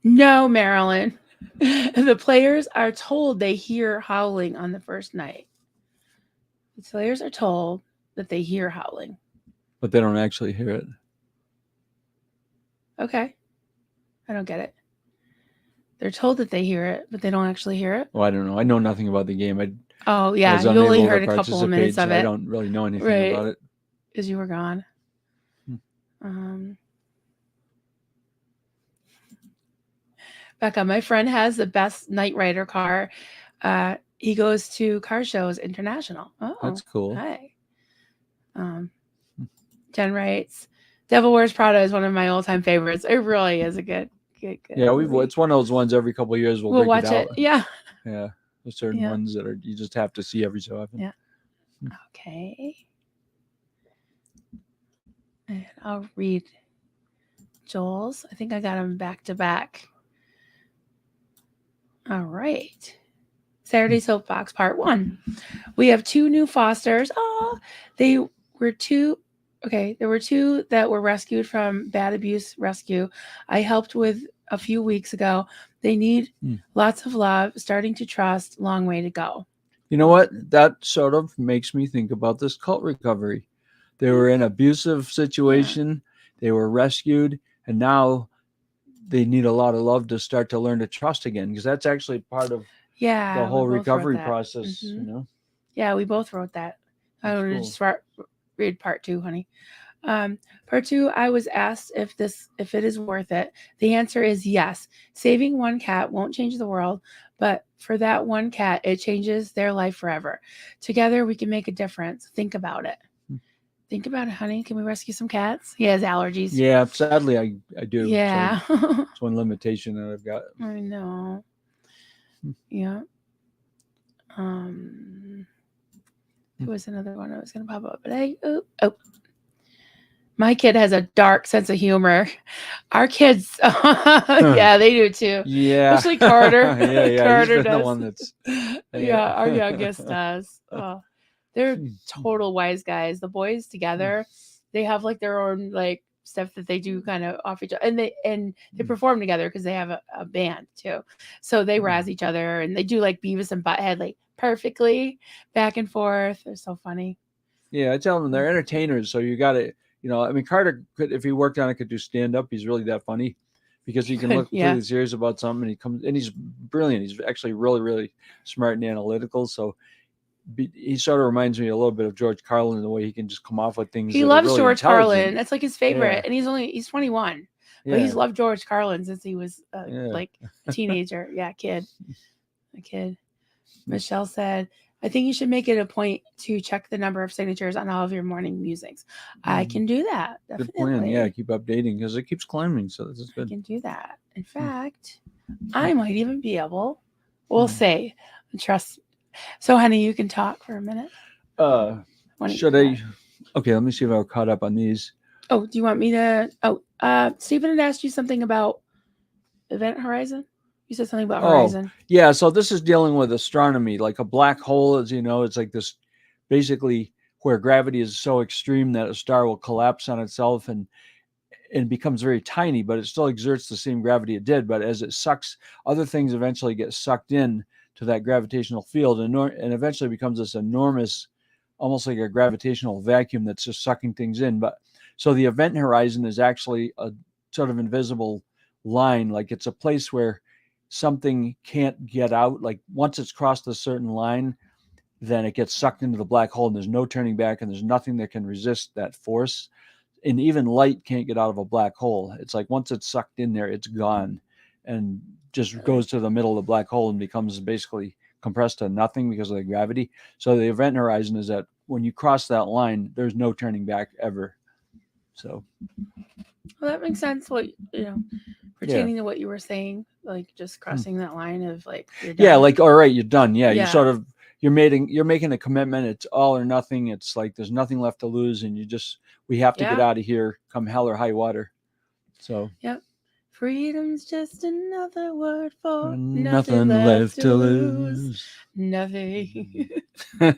No, Marilyn. The players are told they hear howling on the first night. The players are told that they hear howling. But they don't actually hear it. Okay. I don't get it. They're told that they hear it, but they don't actually hear it. Well, I don't know. I know nothing about the game. You only heard a couple of minutes of it. I don't really know anything about it. Because you were gone. Becca, my friend has the best Knight Rider car. He goes to car shows international. Oh, that's cool. Hi. Jen writes, Devil Wears Prada is one of my all-time favorites. It really is a good. Yeah, it's one of those ones every couple of years we'll watch it. Yeah. Yeah, there's certain ones that you just have to see every so often. Yeah. Okay. And I'll read Joel's. I think I got them back to back. All right. Saturday Soapbox Part 1. We have 2 new fosters. Oh, there were 2 that were rescued from bad abuse rescue. I helped with a few weeks ago. They need lots of love, starting to trust, long way to go. You know what? That sort of makes me think about this cult recovery. They were in an abusive situation. They were rescued, and now they need a lot of love to start to learn to trust again, because that's actually part of the whole recovery process. Yeah, we both wrote that. I want to just read part 2, honey. Part 2, I was asked if it is worth it. The answer is yes. Saving one cat won't change the world, but for that one cat, it changes their life forever. Together, we can make a difference. Think about it. Think about it, honey. Can we rescue some cats? He has allergies. Yeah, sadly, I do. So Yeah. it's one limitation that I've got. I know. Yeah. Um, there was another one I was going to pop up, but oh, my kid has a dark sense of humor. Our kids, yeah, they do too. Yeah. Especially Carter. Yeah. He's Carter been the does. one that's. Yeah, our Yeah. youngest does. Oh, they're total wise guys. The boys together, they have like their own like stuff that they do kind of off each other, and they perform together because they have a band too. So they razz each other, and they do like Beavis and Butthead like perfectly back and forth. They're so funny. Yeah, I tell them they're entertainers, so you got to, I mean, Carter could, if he worked on it, could do stand up. He's really that funny because he can Good, look yeah. completely serious about something, and he comes and he's brilliant. He's actually really, really smart and analytical. So he sort of reminds me a little bit of George Carlin in the way he can just come off with things He that are loves really George intelligent. Carlin. That's like his Yeah, favorite, and he's 21, but he's yeah, loved George Carlin since he was yeah. like a teenager. Yeah, a kid. Michelle said, "I think you should make it a point to check the number of signatures on all of your morning musings." I can do that Good plan. Yeah, definitely. keep updating because it keeps climbing. So this is I good. can do that. In fact, I might even be able. We'll say, trust. So, honey, you can talk for a minute. Uh, When you should come I? back. Okay, let me see if I caught up on these. Oh, do you want me to? Oh, Stephen had asked you something about Event Horizon. You said something about Oh, Horizon. yeah. So this is dealing with astronomy. Like a black hole, as you know, it's like this basically where gravity is so extreme that a star will collapse on itself and becomes very tiny, but it still exerts the same gravity it did. But as it sucks, other things eventually get sucked in to that gravitational field and eventually becomes this enormous, almost like a gravitational vacuum that's just sucking things in. But so the event horizon is actually a sort of invisible line, like it's a place where something can't get out. Like once it's crossed a certain line, then it gets sucked into the black hole and there's no turning back and there's nothing that can resist that force. And even light can't get out of a black hole. It's like once it's sucked in there, it's gone and just Really? goes to the middle of the black hole and becomes basically compressed to nothing because of the gravity. So the event horizon is that when you cross that line, there's no turning back ever. So Well, that makes sense. What yeah. pertaining to what you were saying, like just crossing that line of like you're Yeah, done. like all right, you're done. Yeah, you Yeah. sort of you're making a commitment. It's all or nothing. It's like there's nothing left to lose, and we have to get Yeah. out of here, come hell or high water. So Yep. Freedom's just another word for nothing nothing left left to to lose. lose. Nothing. Yeah.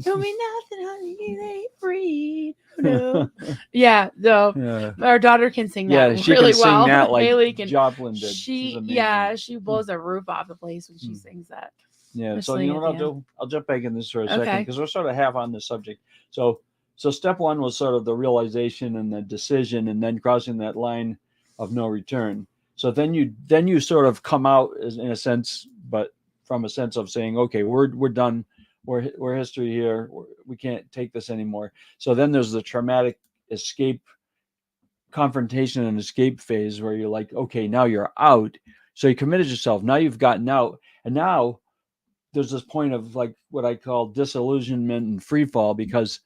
Don't mean nothing, honey. It ain't free. No. Yeah, though. Our daughter can sing that Yeah, she can really sing well. that like Haley can. Joplin did. She's amazing. She blows the roof off the place when she Hmm. sings that. Yeah. So you Especially know at what the I'll end. do? I'll jump back in this for a second Okay. because we're sort of half on this subject. So step one was sort of the realization and the decision, and then crossing that line of no return. So then you sort of come out in a sense, but from a sense of saying, okay, we're done. We're history here. We can't take this anymore. So then there's the traumatic escape, confrontation and escape phase where you're like, okay, now you're out. So you committed yourself. Now you've gotten out, and now there's this point of like what I call disillusionment and free fall because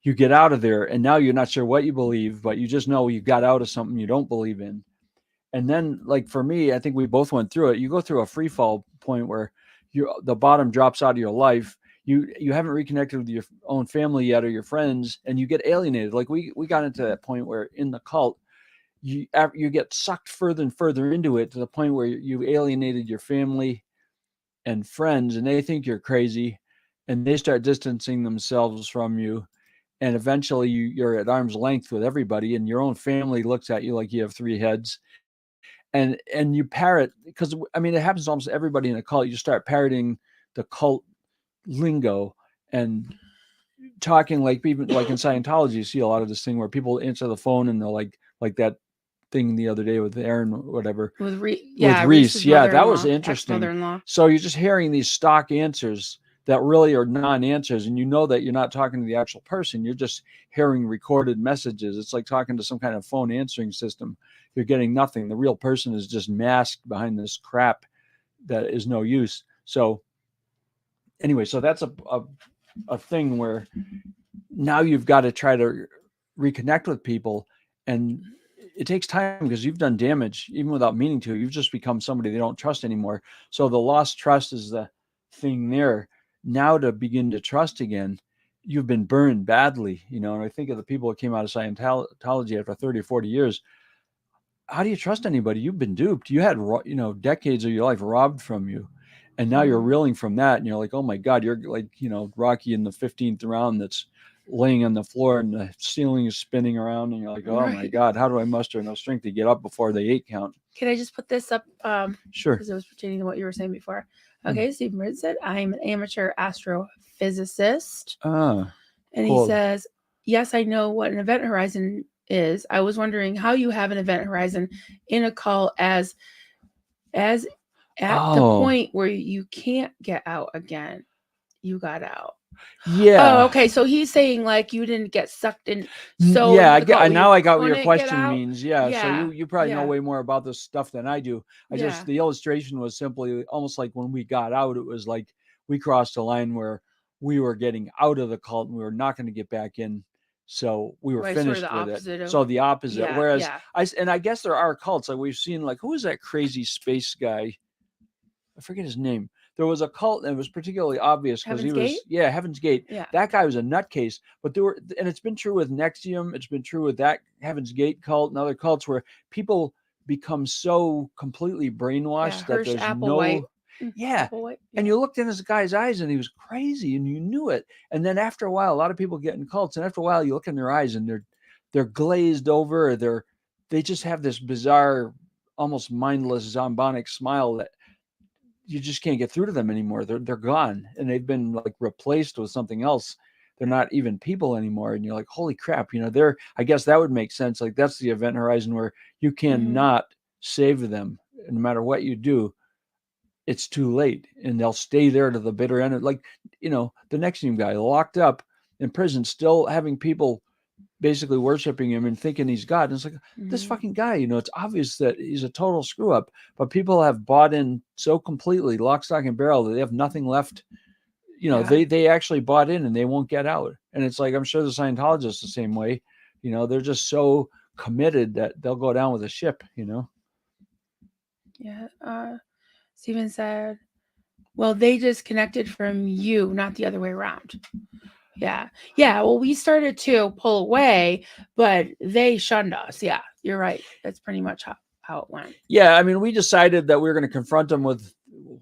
you get out of there and now you're not sure what you believe, but you just know you got out of something you don't believe in. And then, like for me, I think we both went through it. You go through a free fall point where the bottom drops out of your life. You haven't reconnected with your own family yet or your friends, and you get alienated. Like we got into that point where in the cult, you get sucked further and further into it to the point where you alienated your family and friends, and they think you're crazy, and they start distancing themselves from you, and eventually you're at arm's length with everybody, and your own family looks at you like you have three heads, and you parrot because I mean it happens to almost everybody in a cult. You start parroting the cult lingo and talking like even like in Scientology, you see a lot of this thing where people answer the phone and they're like that thing the other day with Aaron, whatever, with Reese. Reese's Yeah, that was mother-in-law, interesting. ex-mother-in-law. So you're just hearing these stock answers that really are non-answers, and you know that you're not talking to the actual person. You're just hearing recorded messages. It's like talking to some kind of phone answering system. You're getting nothing. The real person is just masked behind this crap that is no use. So anyway, so that's a thing where now you've got to try to reconnect with people, and it takes time because you've done damage even without meaning to. You've just become somebody they don't trust anymore. So the lost trust is the thing there. Now to begin to trust again, you've been burned badly, and I think of the people that came out of Scientology after 30 or 40 years. How do you trust anybody? You've been duped. You had decades of your life robbed from you, and now you're Mhm. reeling from that, and you're like, oh my god, you're like Rocky in the 15th round that's laying on the floor and the ceiling is spinning around, and you're like, oh my Right. god, how do I muster enough strength to get up before the 8 count? Can I just put this up? Sure. Because it was pertaining to what you were saying before. Hmm. Okay, Stephen Bird said, I'm an amateur astrophysicist. Ah, And he cool. says, yes, I know what an event horizon is. I was wondering how you have an event horizon in a call as at the Oh, point where you can't get out again. You got out. Oh, yeah. okay. So he's saying like you didn't get sucked in so Yeah, into I the get. cult where you Now I got what your couldn't get question out. means. Yeah, so Yeah. you probably know Yeah. way more about this stuff than I do. I just Yeah. the illustration was simply almost like when we got out, it was like we crossed a line where we were getting out of the cult and we were not going to get back in. So we were Right. Sort of finished the with it. opposite of So the opposite. yeah. Whereas Yeah. I guess there are cults like we've seen, like who is that crazy space guy? I forget his name. There was a cult and it was particularly obvious because he Heaven's Gate? was, yeah, Heaven's Gate. Yeah. That guy was a nutcase. But there were, and it's been true with Nexium. It's been true with that Heaven's Gate cult and other cults where people become so completely Yeah. brainwashed that Hirsch there's Applewhite. no, yeah. Applewhite. And Yeah. you looked in this guy's eyes and he was crazy and you knew it. And then after a while, a lot of people get in cults, and after a while, you look in their eyes and they're glazed over. Or they just have this bizarre, almost mindless, zombonic smile that you just can't get through to them anymore. They're gone and they've been like replaced with something else. They're not even people anymore. And you're like, holy crap, they're, I guess that would make sense. Like that's the event horizon where you Mm-hmm. cannot save them. And no matter what you do, it's too late. And they'll stay there to the bitter end. Like, the Nexium guy locked up in prison, still having people basically worshiping him and thinking he's God. And it's like, this Mm-hmm. fucking guy, it's obvious that he's a total screw up, but people have bought in so completely, lock, stock, and barrel, that they have nothing left. Yeah. They actually bought in and they won't get out. And it's like, I'm sure the Scientologists the same way. They're just so committed that they'll go down with a ship. Yeah. Steven said, well, they disconnected from you, not the other way around. Yeah. Yeah. Well, we started to pull away, but they shunned us. Yeah. You're right. That's pretty much how it went. Yeah. I mean, we decided that we were going to confront them with,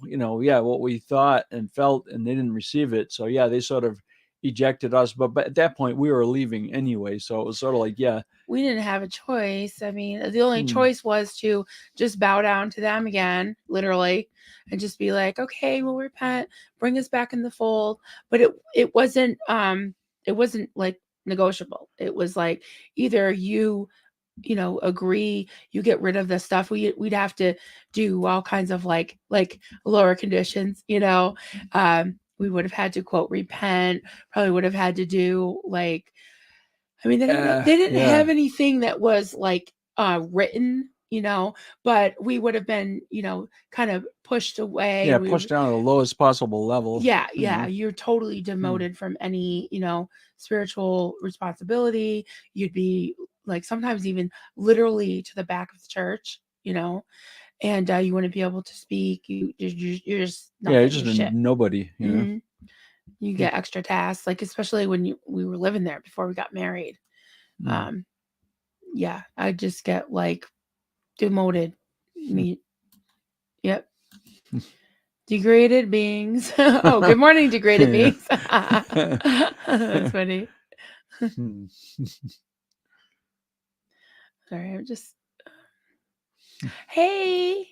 what we thought and felt, and they didn't receive it. So, yeah, they sort of ejected us. But at that point, we were leaving anyway. So it was sort of like, yeah. We didn't have a choice. I mean, the only choice was to just bow down to them again, literally, and just be like, okay, we'll repent, bring us back in the fold. But it wasn't like negotiable. It was like either you agree, you get rid of the stuff. We'd have to do all kinds of like lower conditions. We would have had to quote repent, probably would have had to do like, I mean, they didn't Yeah. have anything that was like written, but we would have been, kind of pushed away, Yeah. and we Pushed down to the lowest possible level. yeah, you're totally demoted from any, spiritual responsibility. You'd be like sometimes even literally to the back of the church, and you wouldn't be able to speak. You're just Yeah. nothing. Just You're a shit. nobody. Hmm. You get extra tasks, like especially when we were living there before we got married. Mm. Um, yeah, I just get like demoted. Me, yep. Degraded beings. Oh, good morning, degraded Yeah. beings. That's funny. Hmm. Sorry, I'm just. Hey,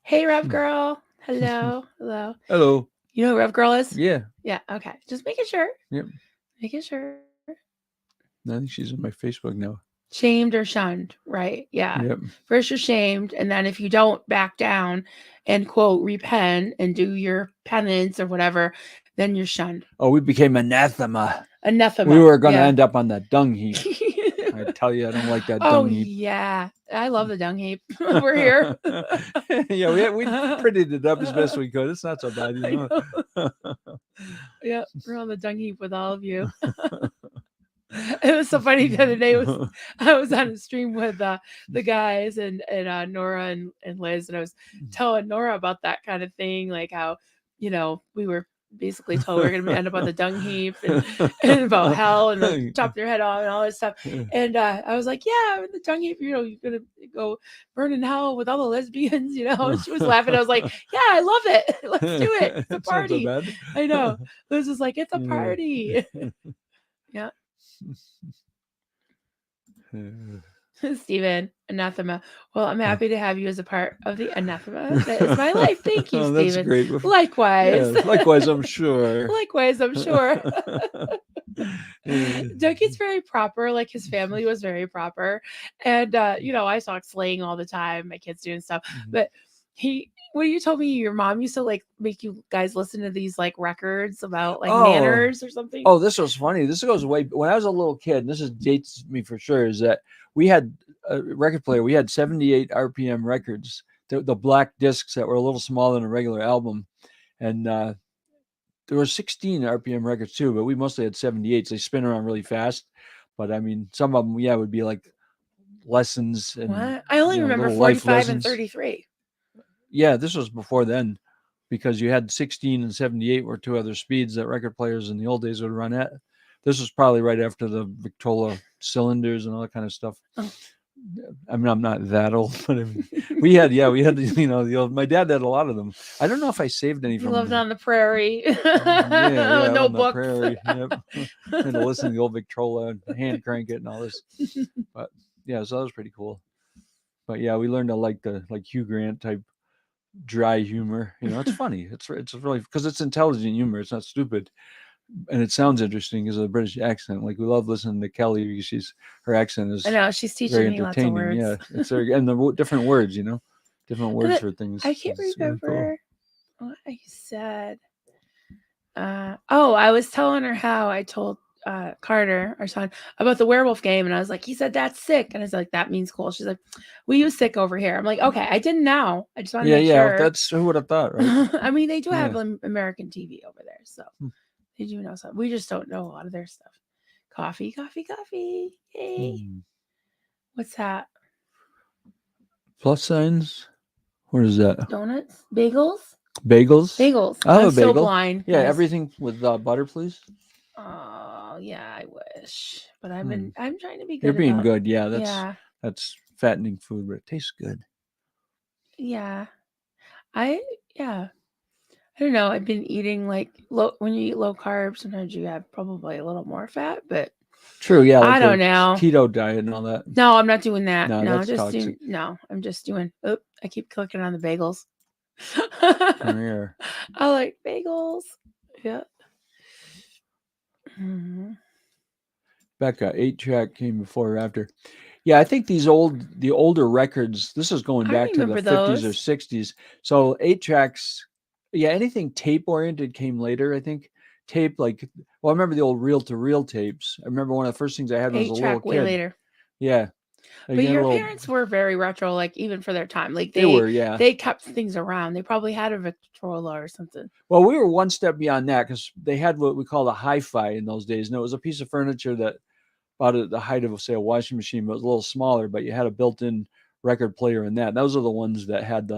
hey, Rev Girl. Hello, hello. Hello. You know who Rev Girl is? Yeah. Yeah. Okay. Just making sure. Yep. Making sure. I think she's on my Facebook now. Shamed or shunned, right? Yeah. Yep. First you're shamed, and then if you don't back down and quote repent and do your penance or whatever, then you're shunned. Oh, we became anathema. Anathema. We were going to Yeah. end up on that dung heap. I tell you, I don't like that Oh dung heap. yeah, I love the dung heap. We're here. Yeah, we prettied it up as best we could. It's not so bad, I know. Yep, we're on the dung heap with all of you. It was so funny the other day. Was I was on a stream with the guys and Nora and Liz, and I was telling Nora about that kind of thing, like how we were basically told we are going to end up on the dung heap and about hell and like chop their head off and all this stuff. And I was like, yeah, in the dung heap, you're gonna go burn in hell with all the lesbians, And she was laughing. I was like, yeah, I love it. Let's do it. It's a It's not so party. bad. I know. Liz was like, it's a Yeah. party. Yeah. Stephen, anathema. Well, I'm happy to have you as a part of the anathema. That is my life. Thank you, Oh, that's Stephen. great. Likewise. Yeah, likewise, I'm sure. Likewise, I'm sure. Yeah. Dougie's very proper. Like his family was very proper. And I saw slaying all the time, my kids doing stuff. But when you told me your mom used to like make you guys listen to these like records about like Oh, manners or something. oh, this was funny. This goes way when I was a little kid. And this is dates me for sure. Is that we had a record player? We had 78 RPM records, the black discs that were a little smaller than a regular album, and there were 16 RPM records too. But we mostly had 78s. They spin around really fast. But I mean, some of them, yeah, would be like lessons and What? I only remember little life 45 and lessons. 33. Yeah, this was before then, because you had 16 and 78 were two other speeds that record players in the old days would run at. This was probably right after the Victrola cylinders and all that kind of stuff. Oh. I mean, I'm not that old, but I mean, we had the old. My dad had a lot of them. I don't know if I saved any You from lived them. on the prairie. Yeah, No on the books. prairie. Yep. Had to listen to the old Victrola and hand crank it and all this. But yeah, so that was pretty cool. But yeah, we learned to like the Hugh Grant type dry humor. It's funny. It's really because it's intelligent humor. It's not stupid, and it sounds interesting because of the British accent. Like we love listening to Kelly because her accent is I know she's teaching very me lots of entertaining. words. Yeah, it's very and the different words. Different words for things. I can't It's really cool. remember what I said. I was telling her how I told Carter, our son, about the werewolf game, and I was like, he said that's sick, and I was like, that means cool. She's like, we use sick over here. I'm like, okay, I didn't know. I just want to make sure. That's who would have thought, right? I mean, they do have American TV over there, so they do know something. We just don't know a lot of their stuff. Coffee, coffee, coffee. Yay! What's that? Plus signs. What is that? Donuts, bagels. Bagels. Bagels. I have I'm a bagel. so blind. Yeah, guys. everything with butter, please. Oh yeah, I wish, but I'm trying to be good. You're being about, good. Yeah, that's fattening food, but it tastes good. Yeah, I don't know. I've been eating like low. When you eat low carb, sometimes you have probably a little more fat, but true. Yeah, like I don't know. Keto diet and all that. No, I'm not doing that. No, that's just toxic. I'm just doing. Oop, I keep clicking on the bagels. Here. I like bagels. Yeah. Mm-hmm. Becca, 8-track came before or after. Yeah, I think the older records, this is going back to the 50s or 60s. So 8-tracks, yeah, anything tape oriented came later, I think. Tape, I remember the old reel to reel tapes. I remember one of the first things I had when I was a little kid. Way later. Yeah. But your parents were very retro, like even for their time. Like they were, yeah. They kept things around. They probably had a Victrola or something. Well, we were one step beyond that because they had what we called a hi-fi in those days. And it was a piece of furniture that about at the height of, say, a washing machine, but it was a little smaller, but you had a built-in record player in that. Those are the ones that had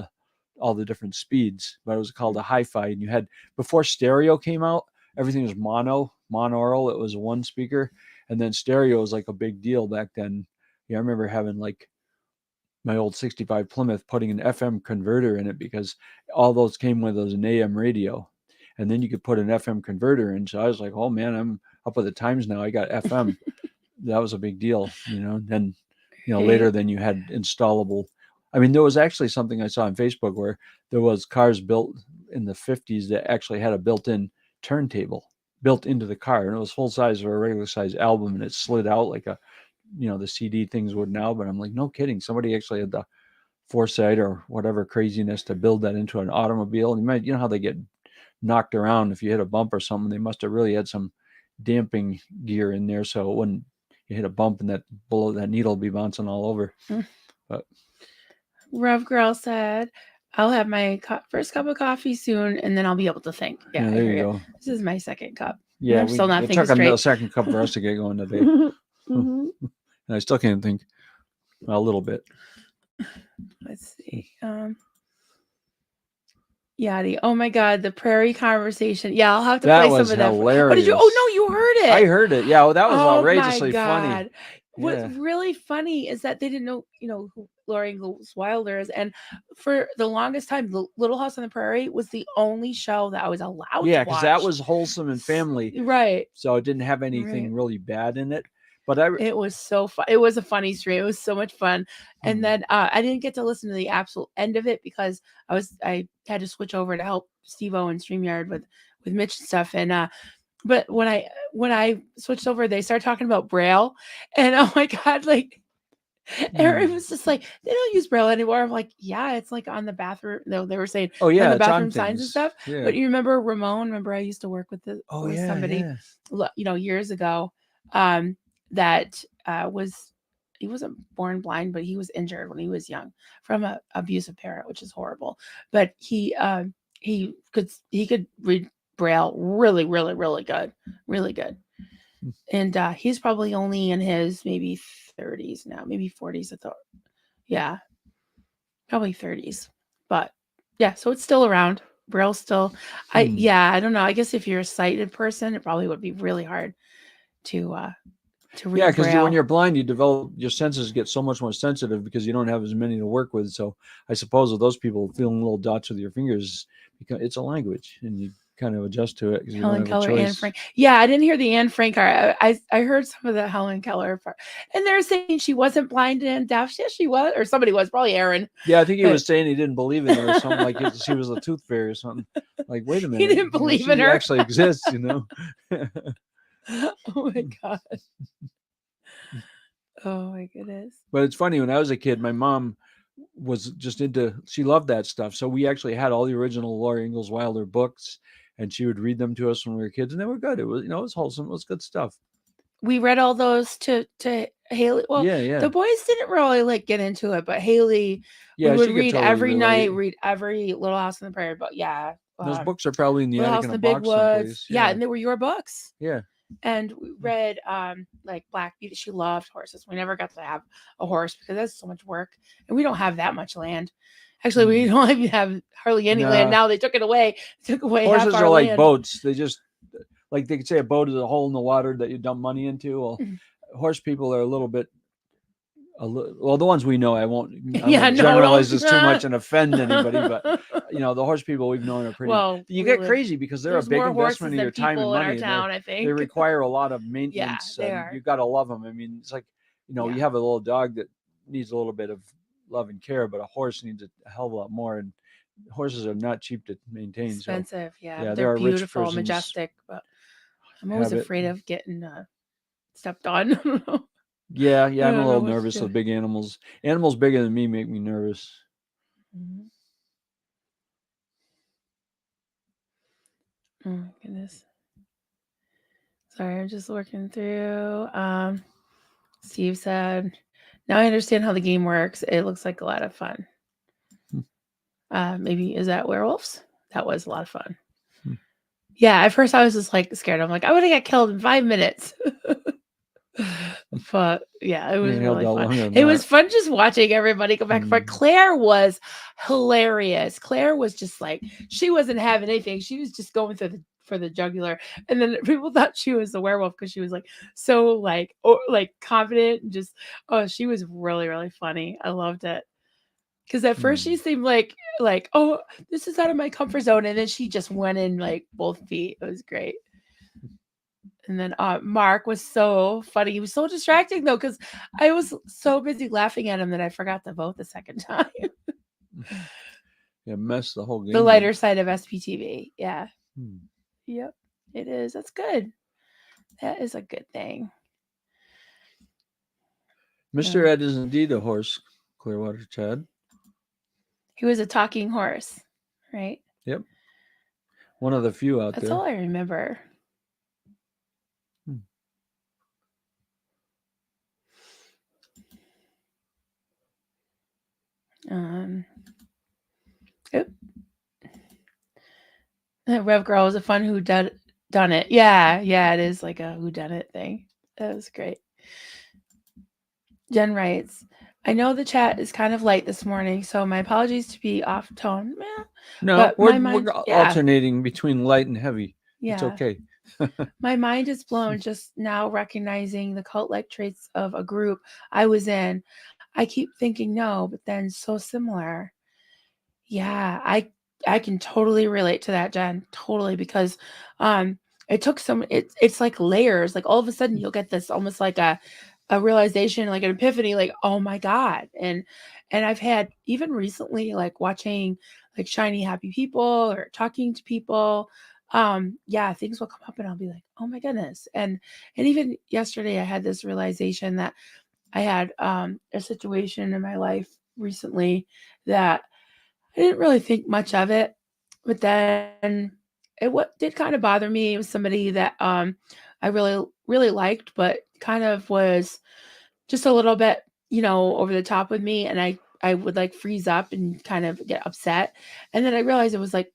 all the different speeds, but it was called a hi-fi. And you had, before stereo came out, everything was monaural. It was one speaker. And then stereo was like a big deal back then. Yeah, I remember having like my old 65 Plymouth putting an FM converter in it because all those came with an AM radio. And then you could put an FM converter in. So I was like, oh man, I'm up with the times now. I got FM. That was a big deal, Then, later then you had installable. I mean, there was actually something I saw on Facebook where there was cars built in the 50s that actually had a built-in turntable built into the car, and it was full size or a regular size album, and it slid out like the CD things would now. But I'm like, no kidding, somebody actually had the foresight or whatever craziness to build that into an automobile. And you know how they get knocked around if you hit a bump or something. They must have really had some damping gear in there so it wouldn't. You hit a bump and that needle will be bouncing all over. But Rev Girl said, I'll have my first cup of coffee soon, and then I'll be able to think. Yeah, Yeah, I there hear you you. go. This is my second cup, and Yeah, I'm still not it thinking took a straight. second cup for us to get going today. Hmm. And I still can't think a little bit. Let's see. Yadi. Oh my God, the prairie conversation. Yeah, I'll have to That play some was of that. Oh, did you? Oh hilarious. no, you heard I it. heard it. Yeah, well, that was Oh my outrageously funny. God. What's Yeah. really funny is that they didn't know, who Laura Ingalls Wilder is. And for the longest time, the Little House on the Prairie was the only show that I was allowed to Yeah, because that watch. was wholesome and family, Right. so it didn't have Right. anything really bad in it. But I, It was so fun. It was a funny stream. It was so much fun. And hmm, then I didn't get to listen to the absolute end of it because I had to switch over to help Steve-O and StreamYard with Mitch and stuff. And but when I switched over, they started talking about Braille, and oh my God, like hmm. Aaron was just like, they don't use Braille anymore. I'm like, yeah, it's like on the bathroom. No, they were saying Oh on yeah, the it's on bathroom signs and things. stuff. Yeah. But you remember Ramon? Remember I used to work Oh with yeah, somebody, yeah. years ago, that was he wasn't born blind, but he was injured when he was young from a abusive parent, which is horrible. But he could read Braille really, really, really good, really good. And he's probably only in his maybe 30s now, maybe 40s. I thought, yeah, probably 30s. But yeah, so it's still around. Braille's still, Hmm. I don't know. I guess if you're a sighted person, it probably would be really hard to uh to Yeah, read because when Braille. you're blind, you develop your senses get so much more sensitive because you don't have as many to work with. So I suppose with those people feeling little dots with your fingers, because it's a language, and you kind of adjust to it because you don't Helen have a Keller, Anne choice. Frank. Yeah, I didn't hear the Anne Frank part. I heard some of the Helen Keller part, and they're saying she wasn't blind and deaf. Yeah, she was, or somebody was, probably Aaron, Yeah, I think he but was saying he didn't believe in her or something like she was a tooth fairy or something. Like, wait a he minute, didn't believe in she her. actually exists. Oh my God. Oh my goodness. But it's funny, when I was a kid, my mom was just into, she loved that stuff. So we actually had all the original Laura Ingalls Wilder books, and she would read them to us when we were kids, and they were good. It was, it was wholesome. It was good stuff. We read all those to Haley. Well, Yeah, yeah. the boys didn't really like get into it, but Haley, we Yeah, would she could read totally every relate. night, read every Little House on the Prairie. But yeah, Those books are probably in the Little attic House in in a the Big box Woods. someplace. Yeah, Yeah, and they were your books. yeah. And we read like Black Beauty. She loved horses. We never got to have a horse because that's so much work, and we don't have that much land. Actually, we Hmm. don't even have hardly any land Nah, now. They took it away. Took away half horses our are like land. boats. They just, like they could say a boat is a hole in the water that you dump money into. Well, horse people are a little bit, well, the ones we know, I Yeah, won't no, generalize this too don't. much and offend anybody, but the horse people we've known are pretty. Well, You get crazy because they're a there's big more investment horses in than your time and people in our money, and town, I they think. require a lot of Yeah, maintenance, they and are. you got to love them. I mean, it's like, you Yeah. have a little dog that needs a little bit of love and care, but a horse needs a hell of a lot more, and horses are not cheap to maintain. So Expensive, yeah, yeah, but there they're are rich beautiful, persons majestic, but I'm always have it. afraid of getting stepped on. Yeah, I yeah, I'm a don't know little what nervous to with big animals. Animals bigger than me make me nervous. do. Oh my goodness. Sorry, I'm just working through. Steve said, now I understand how the game works. It looks like a lot of fun. Hmm. Maybe is that werewolves? That was a lot of fun. Hmm. Yeah, at first I was just like scared. I'm like, I would have got killed in 5 minutes. But yeah, it You was ain't held really out fun. longer than It that. was fun just watching everybody come back. But Hmm. Claire was hilarious. Claire was just like, she wasn't having anything. She was just going through for the jugular. And then people thought she was the werewolf because she was like so like confident and just, oh, she was really, really funny. I loved it. Because at first Hmm. she seemed like, oh, this is out of my comfort zone. And then she just went in like both feet. It was great. And then Mark was so funny. He was so distracting though, because I was so busy laughing at him that I forgot to vote the second time. Yeah, messed the whole The game up. lighter side of SPTV. Yeah. Hmm. Yep. It is. That's good. That is a good thing. Mr. Ed is indeed a horse, Clearwater Chad. He was a talking horse, right? Yep. One of the few out That's there. all I remember. Hmm. Um, It, Rev Girl was a fun done it. Yeah, yeah, it is like a who done it thing. That was great. Jen writes, I know the chat is kind of light this morning, so my apologies to be off tone. No, But my we're mind, yeah, alternating between light and heavy. It's yeah. okay. My mind is blown just now recognizing the cult like traits of a group I was in. I keep thinking no, but then so similar. Yeah, I can totally relate to that, Jen. Totally, because um it took some it's like layers. Like all of a sudden you'll get this almost like a realization, like an epiphany, like, oh my God. And I've had even recently, like watching like shiny happy people or talking to people. Yeah, things will come up and I'll be like, oh my goodness. And even yesterday I had this realization that I had a situation in my life recently that I didn't really think much of it, but then what did kind of bother me. It was somebody that I really liked, but kind of was just a little bit, over the top with me, and I would like freeze up and kind of get upset. And then I realized it was like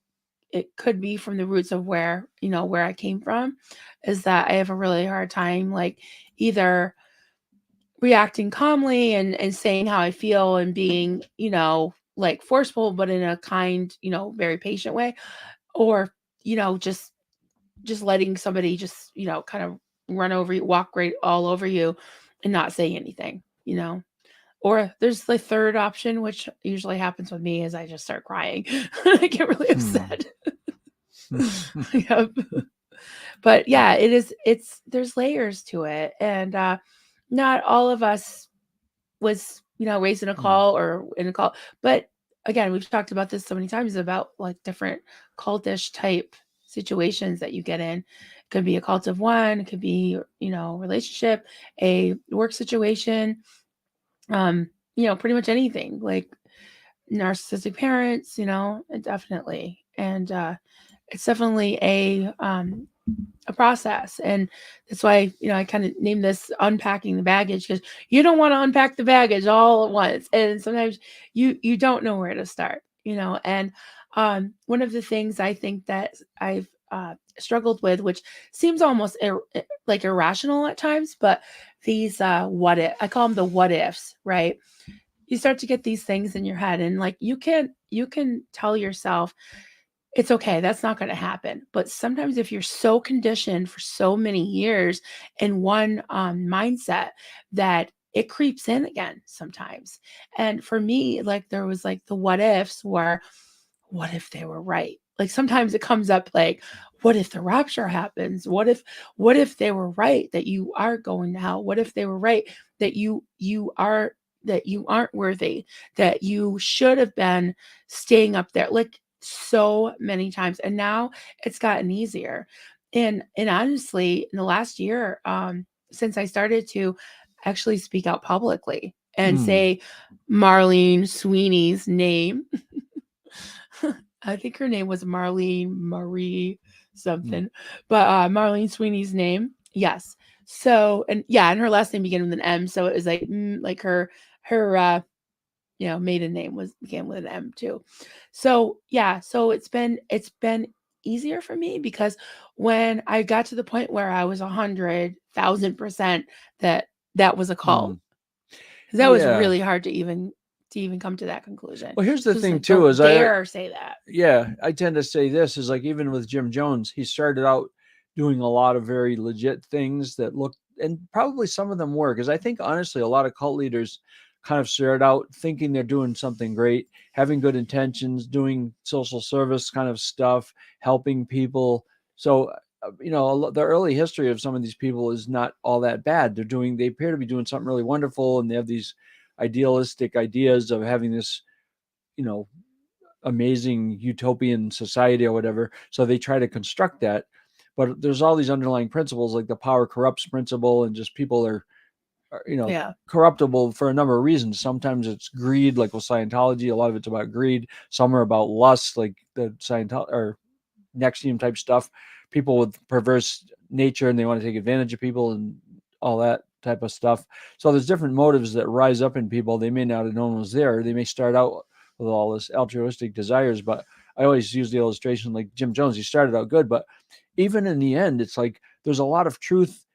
it could be from the roots of where I came from, is that I have a really hard time like either reacting calmly and saying how I feel and being, like forceful, but in a kind, very patient way, or, just letting somebody just, kind of run over you, walk right all over you and not say anything. Or there's the third option, which usually happens with me, is I just start crying. I get really Hmm. upset. Yep. But yeah, there's layers to it. And not all of us was, raised in a Hmm. call or in a call. But again, we've talked about this so many times about like different cultish type situations that you get in. It could be a cult of one, it could be, relationship, a work situation, pretty much anything like narcissistic parents, definitely. And it's definitely a process. And that's why, I kind of named this unpacking the baggage, because you don't want to unpack the baggage all at once. And sometimes you don't know where to start. And one of the things I think that I've struggled with, which seems almost like irrational at times, but these I call them the what ifs, right? You start to get these things in your head, and like you can tell yourself it's okay. That's not going to happen. But sometimes if you're so conditioned for so many years in one mindset, that it creeps in again sometimes. And for me, like there was like the what ifs were, what if they were right? Like sometimes it comes up like, what if the rapture happens? What if they were right that you are going to hell? What if they were right that you aren't worthy, that you should have been staying up there? Like so many times. And now it's gotten easier. And honestly, in the last year, since I started to actually speak out publicly and Hmm. say Marlene Sweeney's name, I think her name was Marlene Marie Hmm. something, but Marlene Sweeney's name, yes. So, and yeah, and her last name began with an M, so it was like her maiden name was began with an M too. So yeah, so it's been easier for me, because when I got to the point where I was 100,000% that that was a cult, Hmm. 'cause that was Yeah. really hard to even come to that conclusion. Well, here's the So it's thing like, too, don't is I dare say that. yeah, I tend to say this is like even with Jim Jones, he started out doing a lot of very legit things that looked, and probably some of them were, because I think honestly a lot of cult leaders kind of started out thinking they're doing something great, having good intentions, doing social service kind of stuff, helping people. So the early history of some of these people is not all that bad. They appear to be doing something really wonderful, and they have these idealistic ideas of having this, you know, amazing utopian society or whatever. So they try to construct that. But there's all these underlying principles like the power corrupts principle, and just people are Yeah. corruptible for a number of reasons. Sometimes it's greed, like with Scientology. A lot of it's about greed. Some are about lust, like the Scientology or Nexium type stuff. People with perverse nature and they want to take advantage of people and all that type of stuff. So there's different motives that rise up in people. They may not have known was there. They may start out with all this altruistic desires. But I always use the illustration like Jim Jones. He started out good, but even in the end, it's like there's a lot of truth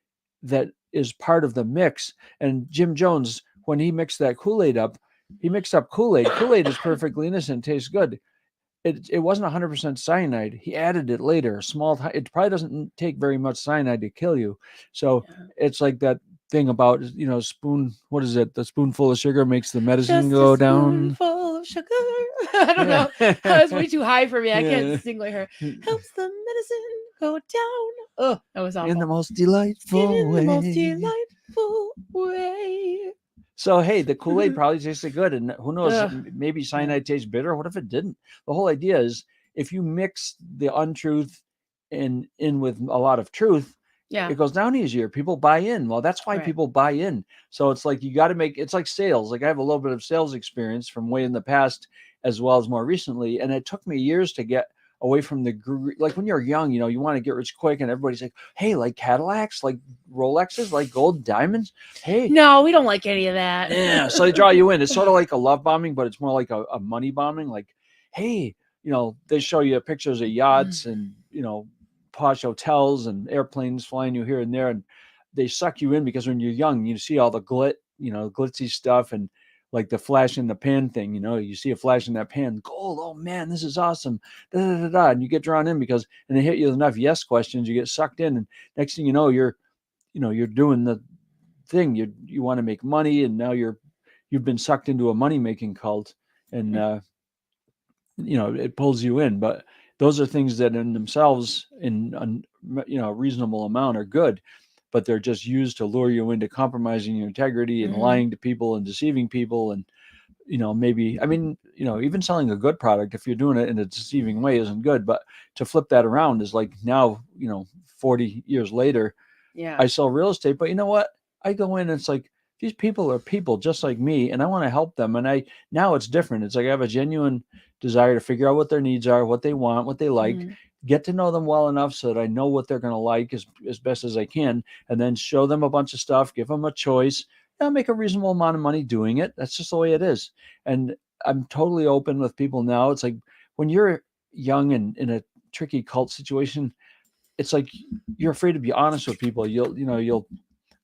that is part of the mix. And Jim Jones, when he mixed that Kool-Aid up, he mixed up Kool-Aid. Kool-Aid is perfectly innocent, tastes good. It wasn't 100% cyanide. He added it later. It probably doesn't take very much cyanide to kill you. So Yeah. it's like that thing about, spoon, what is it? The spoonful of sugar makes the medicine Just a go down. spoonful of sugar. I don't Yeah. know. That's way too high for me. I can't Yeah. sing like her. Helps the medicine go down. Oh, that was In the awful. most delightful In the most way. delightful way. So hey, the Kool-Aid probably tasted good, and who knows? Ugh. Maybe Yeah. cyanide tastes bitter. What if it didn't? The whole idea is if you mix the untruth in with a lot of truth, Yeah. it goes down easier. People buy in. Well, that's why Right. people buy in. So it's like you got to make. It's like sales. Like I have a little bit of sales experience from way in the past as well as more recently, and it took me years to get away from like when you're young, you want to get rich quick, and everybody's like, hey, like Cadillacs, like Rolexes, like gold diamonds. Hey, No, we don't like any of that. yeah, so they draw you in. It's sort of like a love bombing, but it's more like a money bombing. Like, hey, they show you pictures of yachts and posh hotels and airplanes flying you here and there, and they suck you in because when you're young, you see all the glitzy stuff and like the flash in the pan thing. You see a flash in that pan, gold. Oh man, this is awesome. Da, da, da, da, and you get drawn in and they hit you with enough yes questions, you get sucked in, and next thing you know, you're doing the thing. You want to make money, and now you've been sucked into a money making cult, and it pulls you in. But those are things that in themselves, in a reasonable amount, are good, but they're just used to lure you into compromising your integrity and Mhm. lying to people and deceiving people. And maybe, I mean, even selling a good product, if you're doing it in a deceiving way, isn't good. But to flip that around is like now, 40 years later, Yeah. I sell real estate, but you know what? I go in and it's like these people are people just like me, and I want to help them. And now it's different. It's like I have a genuine desire to figure out what their needs are, what they want, what they like, Mhm. get to know them well enough so that I know what they're going to like as best as I can, and then show them a bunch of stuff, give them a choice. Make a reasonable amount of money doing it. That's just the way it is. And I'm totally open with people now. It's like when you're young and in a tricky cult situation, it's like you're afraid to be honest with people. You'll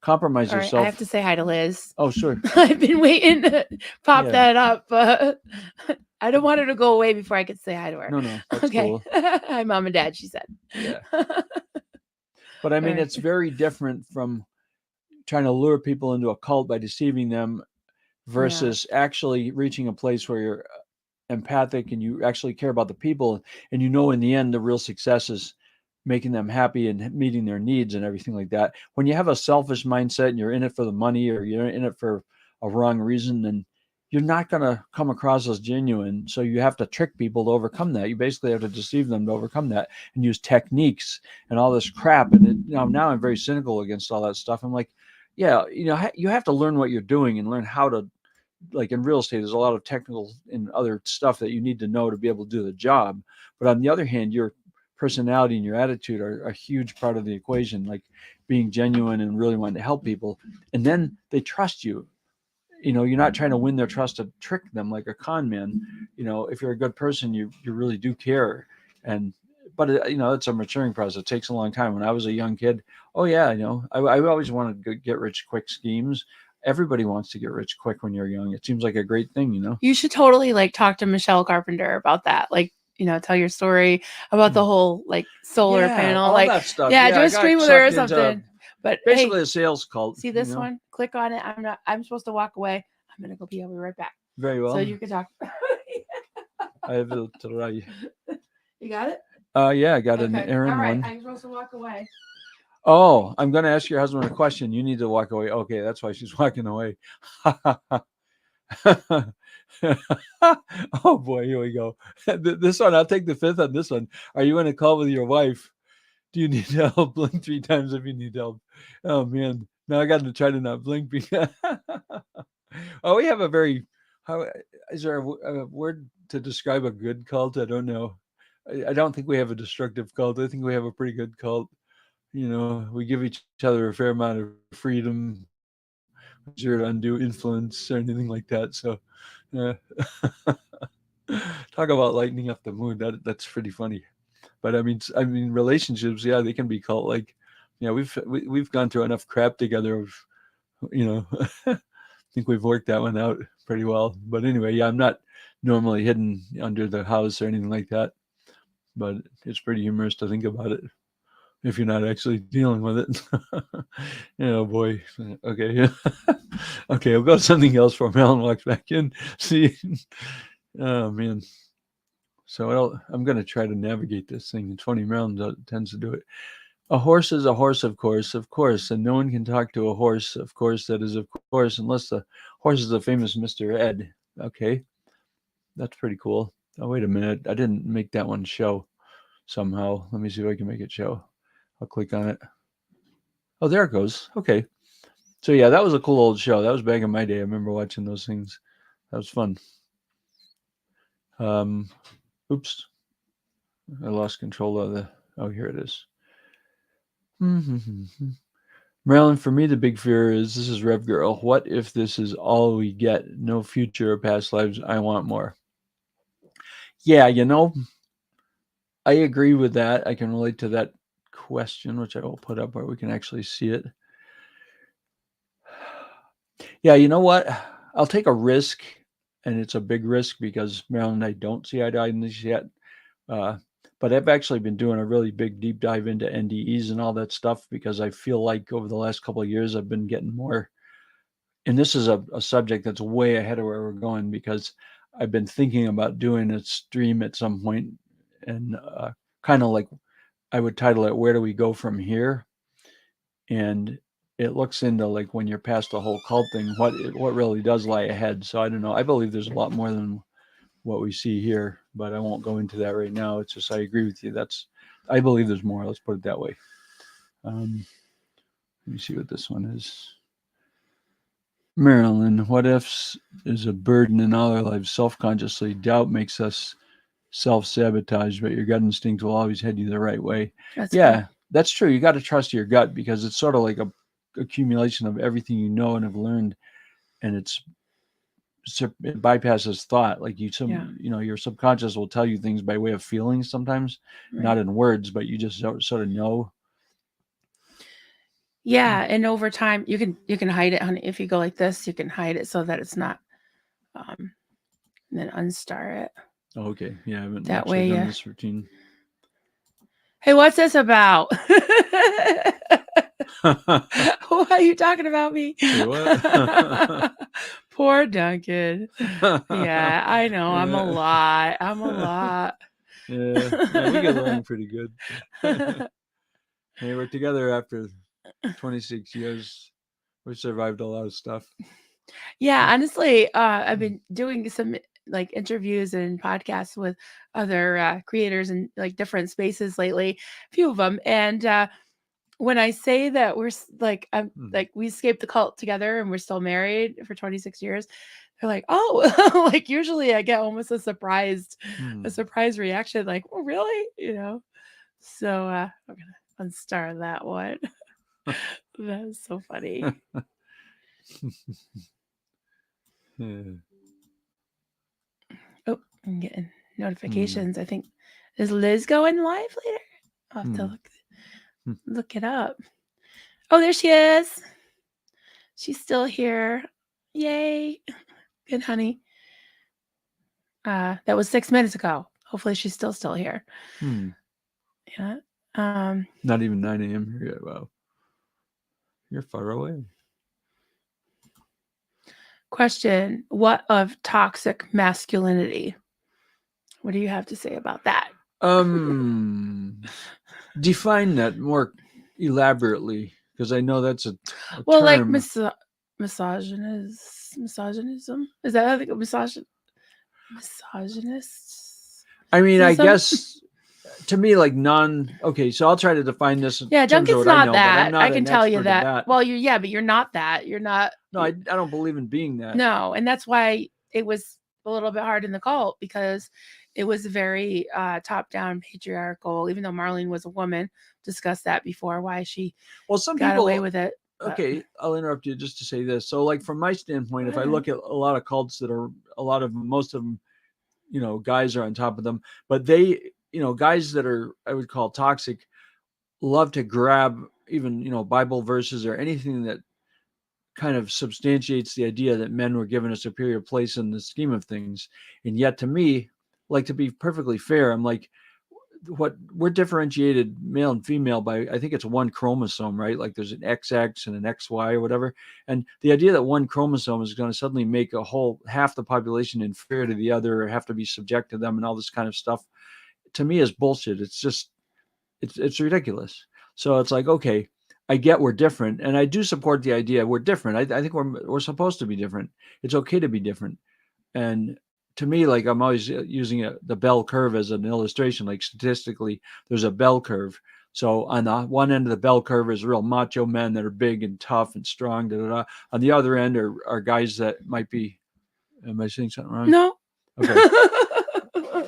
compromise All right. I have yourself. to say hi to Liz. Oh, sure. I've been waiting to pop Yeah. that up, but I don't want her to go away before I could say hi to her. No, no, that's Okay. cool. Hi, Mom and Dad, she said. Yeah. All But I mean, right. it's very different from trying to lure people into a cult by deceiving them Yeah. versus actually reaching a place where you're empathic and you actually care about the people, and in the end the real success is making them happy and meeting their needs and everything like that. When you have a selfish mindset and you're in it for the money or you're in it for a wrong reason, then you're not going to come across as genuine. So you have to trick people to overcome that. You basically have to deceive them to overcome that and use techniques and all this crap. And now I'm very cynical against all that stuff. I'm like, yeah, you have to learn what you're doing and learn how to, like in real estate, there's a lot of technical and other stuff that you need to know to be able to do the job. But on the other hand, your personality and your attitude are a huge part of the equation, like being genuine and really wanting to help people. And then they trust you. You're not trying to win their trust to trick them like a con man. If you're a good person, you really do care. And but it's a maturing process. It takes a long time. When I was a young kid, oh yeah, I always wanted to get rich quick schemes. Everybody wants to get rich quick when you're young. It seems like a great thing. You should totally like talk to Michelle Carpenter about that. Like, tell your story about the whole like solar Yeah, panel. all Like, that stuff. yeah, Yeah, do I a stream got with her or sucked into something. But hey, basically a sales cult. see this one? Click on it. I'm supposed to walk away. I'm gonna go pee. I'll be right back. Very So well. you can talk. I will try. You got it? Yeah, I got an Okay. All errand right. one. I'm supposed to walk away. Oh, I'm going to ask your husband a question. You need to walk away. Okay, that's why she's walking away. Oh boy, here we go. This one, I'll take the fifth on this one. Are you in a call with your wife? Do you need help? Blink 3 times if you need help. Oh man, now I got to try to not blink. Oh, we have a very. How is there a word to describe a good cult? I don't know. I don't think we have a destructive cult. I think we have a pretty good cult. We give each other a fair amount of freedom, zero undue influence or anything like that. So, uh, Talk about lightening up the mood. That's pretty funny. But I mean, relationships, yeah, they can be cult like. Yeah, we've gone through enough crap together. Of, you know, I think we've worked that one out pretty well. But anyway, yeah, I'm not normally hidden under the house or anything like that. But it's pretty humorous to think about it if you're not actually dealing with it. Oh boy. Okay. Okay, I'll go to something else for Alan walks back in. See. Oh man. So I'm going to try to navigate this thing. It's funny, Maryland tends to do it. A horse is a horse, of course, and no one can talk to a horse, of course, that is, of course, unless the horse is the famous Mr. Ed. Okay, that's pretty cool. Oh, wait a minute. I didn't make that one show somehow. Let me see if I can make it show. I'll click on it. Oh, there it goes. Okay. So, yeah, that was a cool old show. That was back in my day. I remember watching those things. That was fun. Oops. I lost control of the. Oh, here it is. Marilyn, for me, the big fear is this is Rev Girl. What if this is all we get? No future or past lives. I want more. Yeah, I agree with that. I can relate to that question, which I will put up where we can actually see it. Yeah, you know what? I'll take a risk, and it's a big risk because Marilyn and I don't see eye to eye in this yet. Uh, but I've actually been doing a really big deep dive into NDEs and all that stuff because I feel like over the last couple of years I've been getting more. And this is a subject that's way ahead of where we're going because I've been thinking about doing a stream at some point and kind of like I would title it "Where do we go from here?" And it looks into like when you're past the whole cult thing, what really does lie ahead. So I don't know. I believe there's a lot more than what we see here, but I won't go into that right now. It's just I agree with you. I believe there's more. Let's put it that way. Let me see what this one is. Marilyn, what ifs is a burden in all our lives. Self-consciously, doubt makes us self-sabotage, but your gut instinct will always head you the right way. That's Yeah, good. that's true. You got to trust your gut because it's sort of like a accumulation of everything you know and have learned, and it bypasses thought. Like Yeah. your subconscious will tell you things by way of feelings sometimes, Right. not in words, but you just sort of know. Yeah, and over time you can hide it, honey. If you go like this, you can hide it so that it's not and then unstar it. Oh, okay, yeah, I haven't That actually way done this routine. Hey, what's this about? Why are you talking about me? Say what? Poor Duncan. Yeah, I know. I'm a Yeah. lot. I'm a lot. Yeah, yeah, we get along pretty good. Hey, we're together after 26 years. We survived a lot of stuff. Yeah, honestly, I've been doing some like interviews and podcasts with other creators in like different spaces lately, a few of them. And when I say that like, I'm Hmm. like, we escaped the cult together and we're still married for 26 years, they're like, oh, like usually I get almost a Hmm. surprise reaction, like, oh, really? So I'm gonna unstar that one. That is so funny. Yeah. Oh, I'm getting Hmm. notifications. I think is Liz going live later? I'll have to Hmm. look it up. Oh, there she is. She's still here. Yay. Good honey. That was 6 minutes ago. Hopefully she's still here. Hmm. Yeah. Not even 9 a.m. here yet. Wow. You're far away. Question: what of toxic masculinity? What do you have to say about that? Um, define that more elaborately because I know that's a Well, like term. misogynism. Is that how they go? Misogynist? I mean, I Sism? guess to me, like okay, so I'll try to define this in Yeah, terms of Duncan's what I not know, but I'm that. I not can an tell you expert in that. that. Well, but you're not that. You're not. No, I don't believe in being that. No, and that's why it was a little bit hard in the cult because it was very top-down patriarchal. Even though Marlene was a woman, discussed that before why she Well, some got away people, with it. But okay, I'll interrupt you just to say this. So, like, from my standpoint, go if I ahead. look at a lot of cults that are, most of them guys are on top of them, but they, guys that are, I would call toxic, love to grab even, Bible verses or anything that kind of substantiates the idea that men were given a superior place in the scheme of things. And yet to me, like, to be perfectly fair, I'm like, what we're differentiated male and female by, I think it's one chromosome, right? Like there's an XX and an XY or whatever. And the idea that one chromosome is going to suddenly make a whole half the population inferior to the other, or have to be subject to them and all this kind of stuff, to me is bullshit. It's just, it's ridiculous. So it's like, okay, I get we're different, and I do support the idea we're different. I think we're supposed to be different. It's okay to be different. And to me, like, I'm always using the bell curve as an illustration. Like, statistically, there's a bell curve. So on the one end of the bell curve is real macho men that are big and tough and strong. Da, da, da. On the other end are guys that might be. Am I saying something wrong? No. Okay.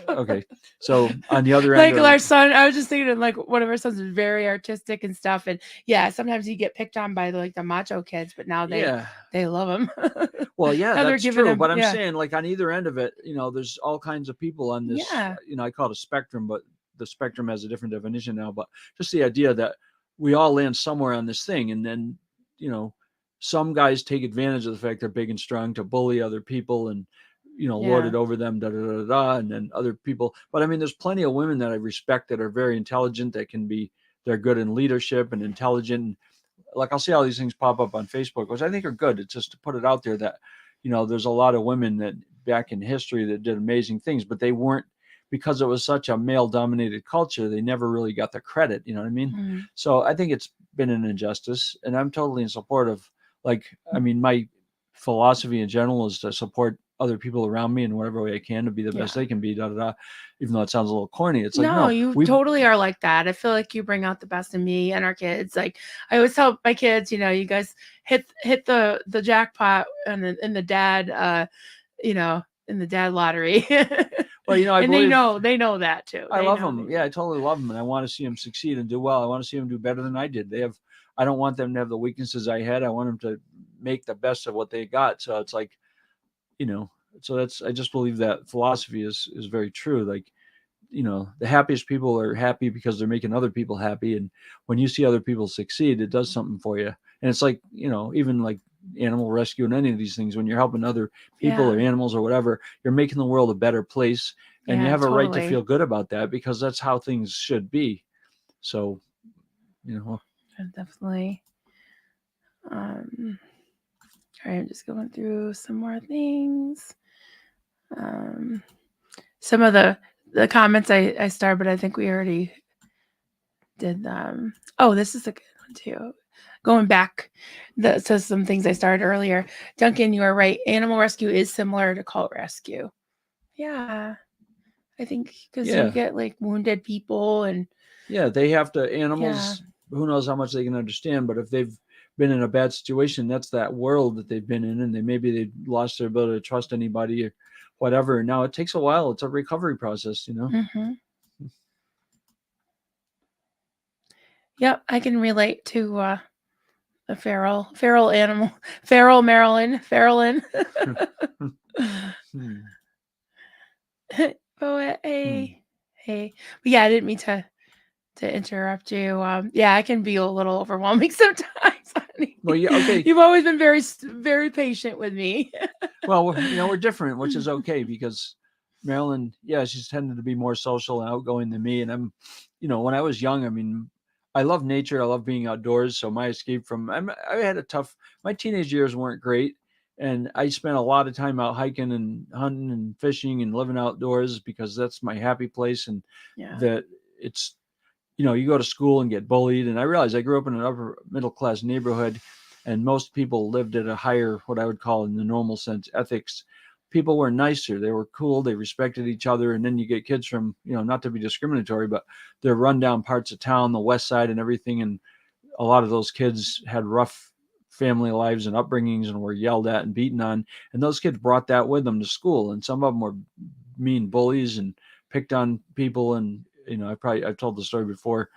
Okay. So on the other end Like are, our son, I was just thinking of like one of our sons is very artistic and stuff, and yeah, sometimes you get picked on by the macho kids, but now yeah. they love him. Well, yeah, Now they're that's giving true. him, But I'm yeah, saying, like, on either end of it, there's all kinds of people on this, yeah, I call it a spectrum, but the spectrum has a different definition now. But just the idea that we all land somewhere on this thing. And then, you know, some guys take advantage of the fact they're big and strong to bully other people and, lord yeah, it over them, da da da da. And then other people. But I mean, there's plenty of women that I respect that are very intelligent, they're good in leadership and intelligent. Like, I'll see all these things pop up on Facebook, which I think are good. It's just to put it out there that, there's a lot of women that back in history that did amazing things, but they weren't, because it was such a male dominated culture, they never really got the credit. You know what I mean? mm, So I think it's been an injustice, and I'm totally in support of, like, I mean, my philosophy in general is to support other people around me in whatever way I can to be the best yeah. they can be, da da da. Even though it sounds a little corny, it's like, No, no, you we, totally are like that. I feel like you bring out the best in me and our kids. Like I always tell my kids, you guys hit the jackpot and the dad, in the dad lottery. well, I And believe they know that too. I They love know them. they Yeah, do. I totally love them, and I want to see them succeed and do well. I want to see them do better than I did. They have. I don't want them to have the weaknesses I had. I want them to make the best of what they got. So it's like, you know. So that's. I just believe that philosophy is very true. Like, the happiest people are happy because they're making other people happy, and when you see other people succeed, it does something for you. And it's like, even like animal rescue and any of these things, when you're helping other people Yeah. or animals or whatever, you're making the world a better place, and you Yeah, have a right to totally. feel good about that because that's how things should be. So, well, Definitely. All right, I'm just going through some more things. Um, some of the comments I started, but I think we already did them. Oh, this is a good one too. Going back to some things I started earlier. Duncan, you are right. Animal rescue is similar to cult rescue. Yeah, I think because you yeah, get like wounded people and yeah, they have to, yeah, animals, who knows how much they can understand, but if they've been in a bad situation, that's that world that they've been in, and maybe they lost their ability to trust anybody or whatever. Now it takes a while. It's a recovery process. mm-hmm. Yep, I can relate to the feral animal, feral Marilyn, feralin. Hmm. Oh, hey, Hmm. hey. But yeah, I didn't mean to interrupt you. Yeah, I can be a little overwhelming sometimes, honey. Well, yeah, okay. You've always been very patient with me. Well, we're different, which is okay because Marilyn, yeah, she's tended to be more social and outgoing than me. And I'm, when I was young, I mean, I love nature. I love being outdoors. So my escape from, I had a tough, my teenage years weren't great. And I spent a lot of time out hiking and hunting and fishing and living outdoors because that's my happy place. And Yeah. that it's, you go to school and get bullied. And I realized I grew up in an upper middle class neighborhood, and most people lived at a higher, what I would call in the normal sense, ethics. People were nicer. They were cool. They respected each other. And then you get kids from, not to be discriminatory, but they're rundown parts of town, the West Side and everything. And a lot of those kids had rough family lives and upbringings and were yelled at and beaten on. And those kids brought that with them to school. And some of them were mean bullies and picked on people. And, I've told the story before.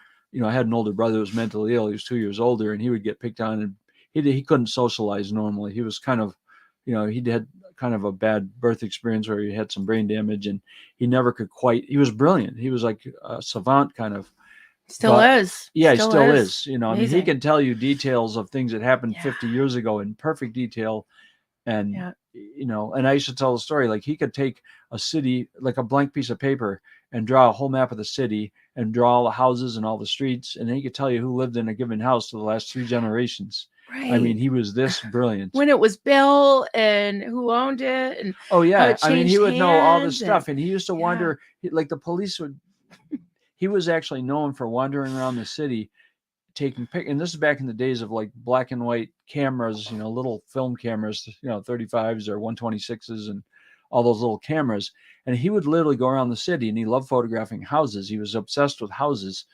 I had an older brother who was mentally ill. He was 2 years older, and he would get picked on, and he couldn't socialize normally. He was kind of, he had kind of a bad birth experience where he had some brain damage, and he never could quite. He was brilliant. He was like a savant kind of, Still but is. yeah, he Still still is. is. You know, I mean, he Amazing. can tell you details of things that happened Yeah. 50 years ago in perfect detail, and Yeah. and I used to tell the story like he could take a city like a blank piece of paper and draw a whole map of the city and draw all the houses and all the streets, and then he could tell you who lived in a given house for the last 3 generations. I mean, Right. he was this brilliant. When it was built and who owned it and Oh how yeah, it I mean, he changed would know all this hands and stuff, and he used to yeah. wander. Like the police would. He was actually known for wandering around the city taking pic, and this is back in the days of like black and white cameras, little film cameras, 35s or 126s, and all those little cameras. And he would literally go around the city, and he loved photographing houses. He was obsessed with houses,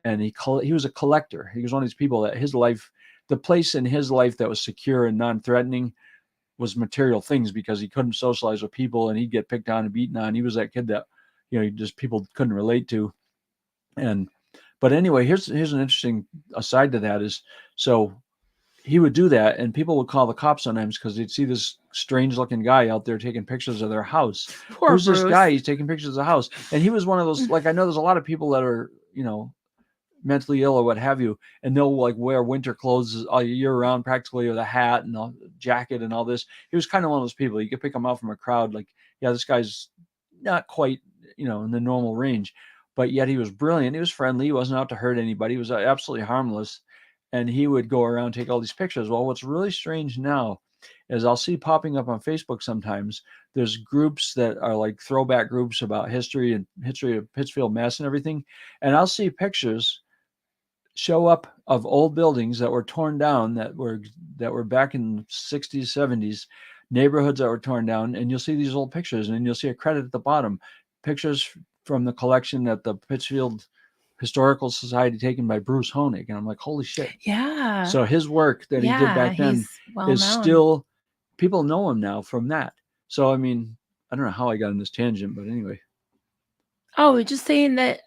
and he was a collector. He was one of these people that his life, the place in his life that was secure and non-threatening, was material things because he couldn't socialize with people, and he'd get picked on and beaten on. He was that kid that just people couldn't relate to. And but anyway, here's an interesting aside to that is, so he would do that, and people would call the cops sometimes because they'd see this strange looking guy out there taking pictures of their house. Poor Who's this guy? Bruce. He's taking pictures of the house. And he was one of those, like, I know there's a lot of people that are mentally ill or what have you, and they'll like wear winter clothes all year round practically, with a hat and a jacket and all this. He was kind of one of those people. You could pick him out from a crowd, like, yeah, this guy's not quite in the normal range, but yet he was brilliant. He was friendly. He wasn't out to hurt anybody. He was absolutely harmless, and he would go around take all these pictures. Well, what's really strange now is I'll see popping up on Facebook sometimes. There's groups that are like throwback groups about history of Pittsfield, Mass, and everything, and I'll see pictures show up of old buildings that were torn down, that were back in the 60s, 70s, neighborhoods that were torn down, and you'll see these old pictures, and then you'll see a credit at the bottom, pictures from the collection at the Pittsfield Historical Society taken by Bruce Honig. And I'm like, holy shit. Yeah. So his work that he did Yeah. back then He's well is known. still, people know him now from that. So I mean, I don't know how I got in this tangent, but anyway. Oh, just saying that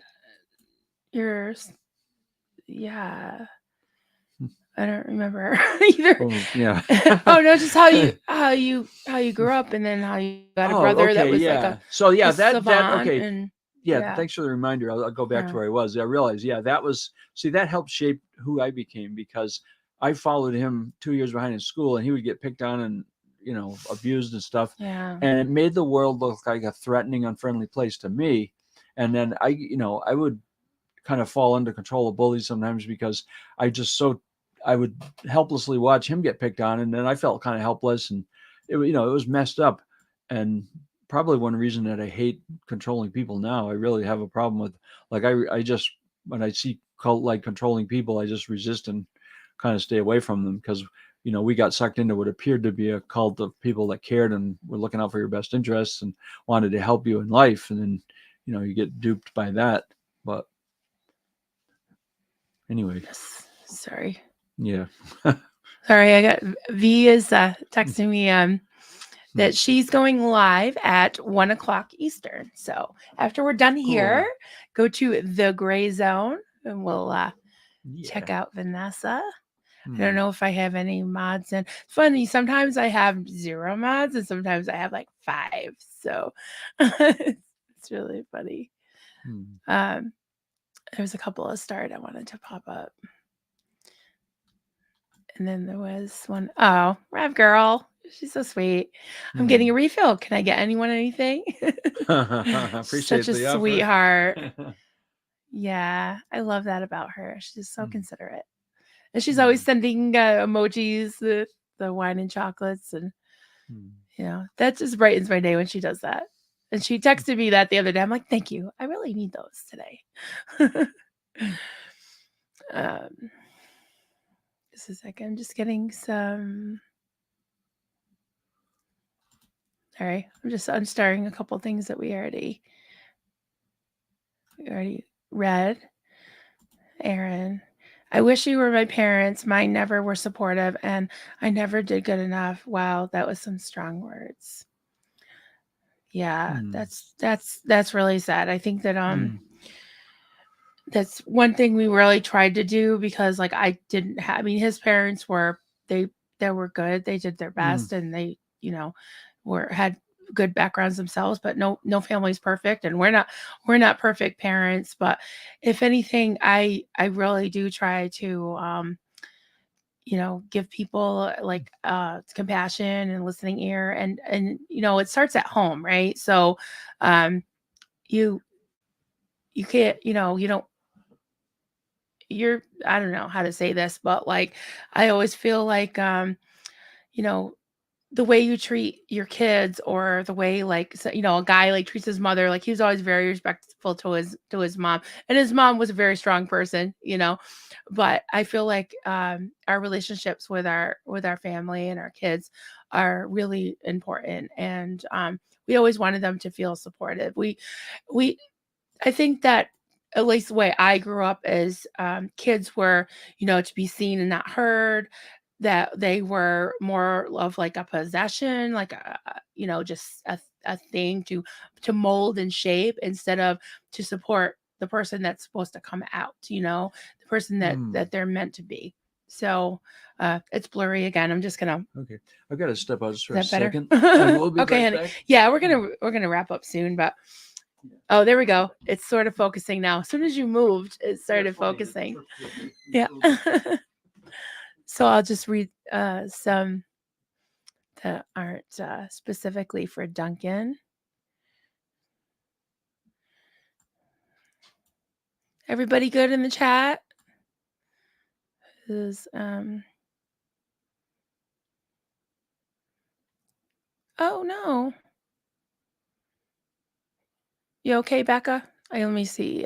you're yeah. I don't remember either. Oh yeah. Oh no, just how you grew up and then how you got a Oh, brother that okay, was like yeah. So yeah, a that savant okay. and Yeah, yeah. thanks for the reminder. I'll go back to Yeah. where I was. I realized, yeah, that was, see, that helped shape who I became, because I followed him 2 years behind in school, and he would get picked on and abused and stuff, Yeah. and it made the world look like a threatening, unfriendly place to me. And then I would kind of fall under control of bullies sometimes, because I would helplessly watch him get picked on, and then I felt kind of helpless, and it was messed up. And probably one reason that I hate controlling people now. I really have a problem with, like, I just, when I see cult like controlling people, I just resist and kind of stay away from them, because we got sucked into what appeared to be a cult of people that cared and were looking out for your best interests and wanted to help you in life, and then you get duped by that. But anyway, Yes. Sorry. yeah. Sorry, I got V is texting me that she's going live at 1:00 Eastern. So after we're done here, Cool. go to the Gray Zone and we'll check Yeah. out Vanessa. I don't Hmm. know if I have any mods in. It's funny, sometimes I have 0 mods and sometimes I have like 5. So it's really funny. Hmm. Um, there's a couple of stars I wanted to pop up. And then there was one, oh, Rev Girl. She's so sweet. I'm getting a refill. Can I get anyone anything? She's such Appreciate a the offer. sweetheart. Yeah, I love that about her. She's so Hmm. considerate. And she's Hmm. always sending emojis, the wine and chocolates. And, Hmm. that just brightens my day when she does that. And she texted me that the other day. I'm like, thank you. I really need those today. um, just a second. I'm just getting some. Sorry. I'm just unstarring a couple things that we already read. Aaron, I wish you were my parents. Mine never were supportive, and I never did good enough. Wow, that was some strong words. Yeah, Hmm. that's really sad. I think that Hmm. that's one thing we really tried to do, because like I didn't have, I mean, his parents were, they were good. They did their Hmm. best, and they, had good backgrounds themselves, but no family's perfect, and we're not perfect parents. But if anything, I really do try to give people like compassion and listening ear, and it starts at home, right? So um you you can't, you don't you're I don't know how to say this, but like I always feel like you know the way you treat your kids, or the way like a guy like treats his mother, like he was always very respectful to his mom, and his mom was a very strong person. But I feel like our relationships with our family and our kids are really important, and we always wanted them to feel supported. We I think that, at least the way I grew up, is kids were, to be seen and not heard, that they were more of like a possession, like just a thing to mold and shape, instead of to support the person that's supposed to come out, the person that Hmm. that they're meant to be. So it's blurry again. I'm just gonna. Okay. I've got to step out just Is for a that better? second. I will be Okay, right honey. back. Yeah, we're Yeah. gonna wrap up soon, but Yeah. oh, there we go. It's sort of focusing now. As soon as you moved, it Yeah, it's started funny. It focusing. took a Yeah. little bit. So I'll just read some that aren't specifically for Duncan. Everybody good in the chat? Is Oh no. You okay, Becca? Let me see.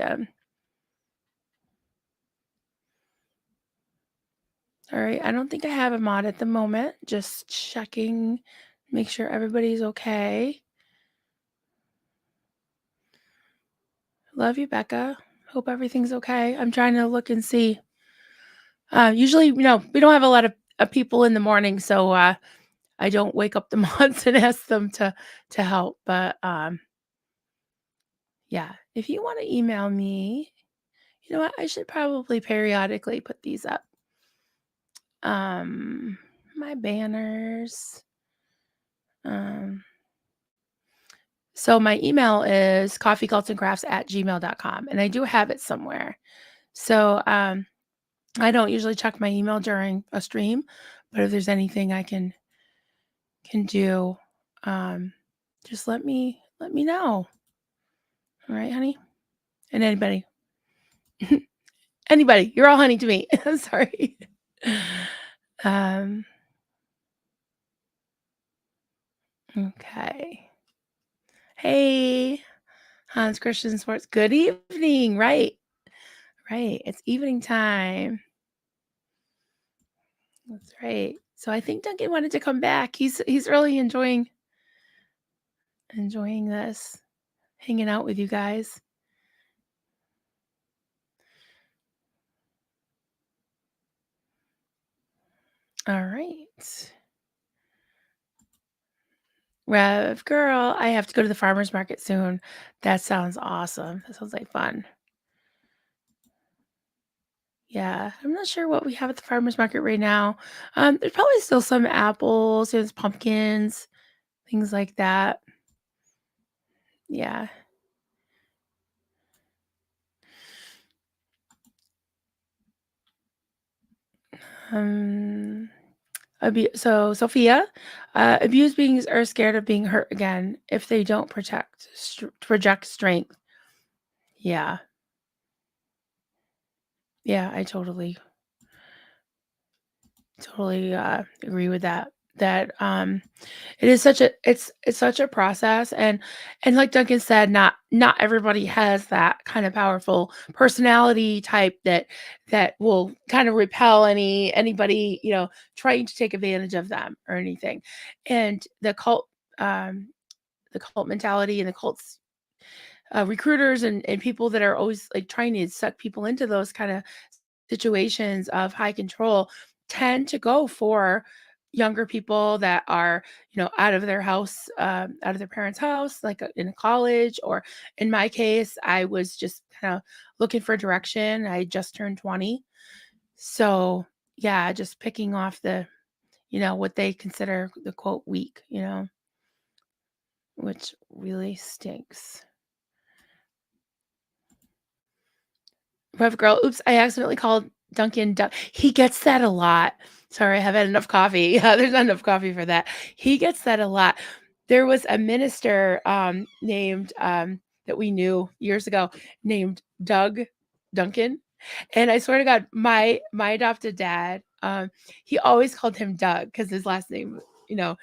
All right. I don't think I have a mod at the moment. Just checking, make sure everybody's okay. Love you, Becca. Hope everything's okay. I'm trying to look and see. Usually, we don't have a lot of people in the morning, so I don't wake up the mods and ask them to help. But yeah, if you want to email me, you know what? I should probably periodically put these up. My banners. Um, so my email is coffeecultsandcrafts@gmail.com, and I do have it somewhere. So I don't usually check my email during a stream, but if there's anything I can do, um, just let me know. All right, honey, and anybody, anybody, you're all honey to me. I'm sorry. Um, okay. Hey, Hans Christian Sports. Good evening. Right, right. It's evening time. That's right. So I think Duncan wanted to come back. He's really enjoying this, hanging out with you guys. All right. Rev girl, I have to go to the farmer's market soon. That sounds awesome. That sounds like fun. Yeah, I'm not sure what we have at the farmer's market right now. There's probably still some apples, there's pumpkins, things like that. Yeah. Um, so Sophia, abused beings are scared of being hurt again if they don't project strength. Yeah. Yeah, I totally agree with that. That it is it's such a process, and like Duncan said, not everybody has that kind of powerful personality type that will kind of repel anybody trying to take advantage of them or anything. And um the cult mentality and the cults recruiters and people that are always like trying to suck people into those kind of situations of high control tend to go for younger people that are out of their house, out of their parents' house, like in college, or in my case I was just kind of looking for direction. I just turned 20, so yeah, just picking off the what they consider the quote weak. which really stinks. Private girl, oops, I accidentally called Duncan Duck. He gets that a lot. Sorry, I haven't had enough coffee. Yeah, there's not enough coffee for that. He gets that a lot. There was a minister named that we knew years ago named Doug Duncan. And I swear to God, my adopted dad, he always called him Doug because his last name, you know,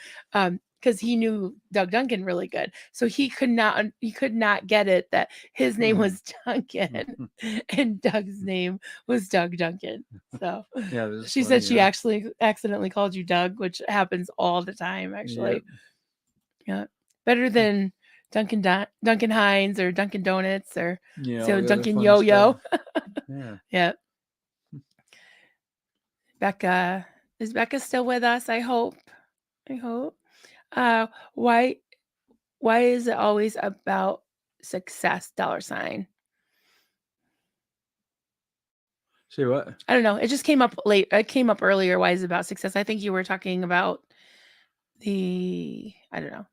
because he knew Doug Duncan really good. So he could not get it that his name was Duncan and Doug's name was Doug Duncan. So Yeah, this is she said funny. she Yeah, actually accidentally called you Doug, which happens all the time, yeah, actually. Yeah. Better than Duncan Hines or Dunkin' Donuts or yeah. All so the other Dunkin' fun Yo stuff. Yo. Yeah. Yeah. Becca. Is Becca still with us? I hope. I hope. Uh why why is it always about success dollar sign? See what? I don't know. It just came up late. It came up earlier. Why is it about success? I think you were talking about I don't know.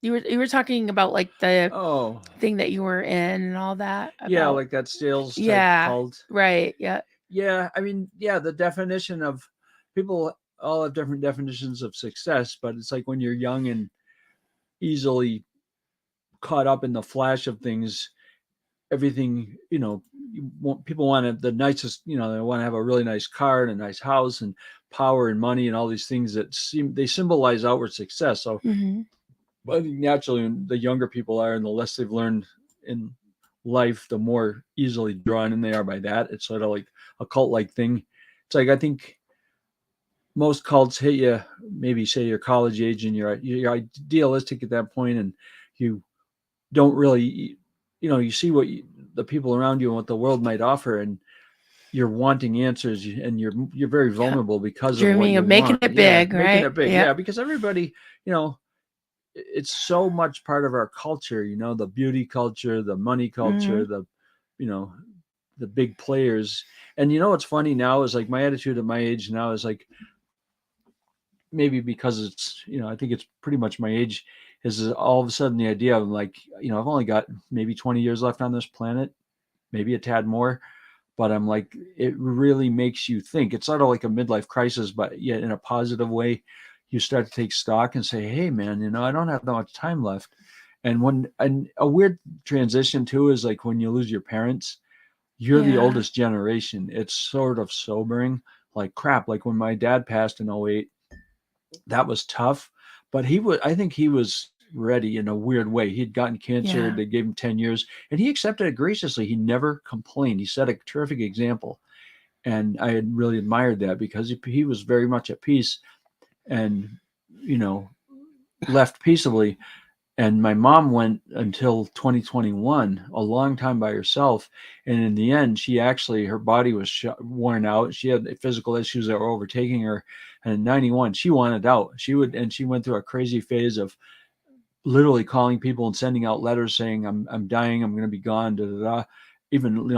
You were talking about like the Oh, thing that you were in and all that yeah, about like that sales type yeah, cult. right. Yeah. Yeah, I mean, yeah, the definition of people all have different definitions of success, but it's like when you're young and easily caught up in the flash of things, everything, people want the nicest, they want to have a really nice car and a nice house and power and money and all these things that they symbolize outward success. So Mhm. I think naturally, the younger people are and the less they've learned in life, the more easily drawn in they are by that. It's sort of like a cult like thing. It's like I think most cults hit you, maybe say you're college age and you're idealistic at that point, and you don't really, you see the people around you and what the world might offer, and you're wanting answers, and you're very Yeah. vulnerable because of what Dreaming you of making want. it Yeah, big, making right? it big. Yeah. Yeah, because everybody, you know, it's so much part of our culture. The beauty culture, the money culture, Mhm. you know the big players. And what's funny now is like my attitude at my age now is like, maybe because it's, I think it's pretty much my age, is all of a sudden the idea of like, I've only got maybe 20 years left on this planet, maybe a tad more. But I'm like, it really makes you think. It's sort of like a midlife crisis, but yet in a positive way. You start to take stock and say, hey man, I don't have that much time left. And a weird transition too is like when you lose your parents, you're the Yeah. oldest generation. It's sort of sobering. Like crap, like when my dad passed in '08, that was tough. But I think he was ready in a weird way. He'd gotten cancer. Yeah. They gave him 10 years and he accepted it graciously. He never complained. He set a terrific example. And I had really admired that because he was very much at peace and, you know, left peaceably. And my mom went until 2021, a long time by herself. And in the end, her body was worn out. She had physical issues that were overtaking her. And in 91, she wanted out. And she went through a crazy phase of literally calling people and sending out letters saying, I'm dying. I'm going to be gone. Da, da, da. Even,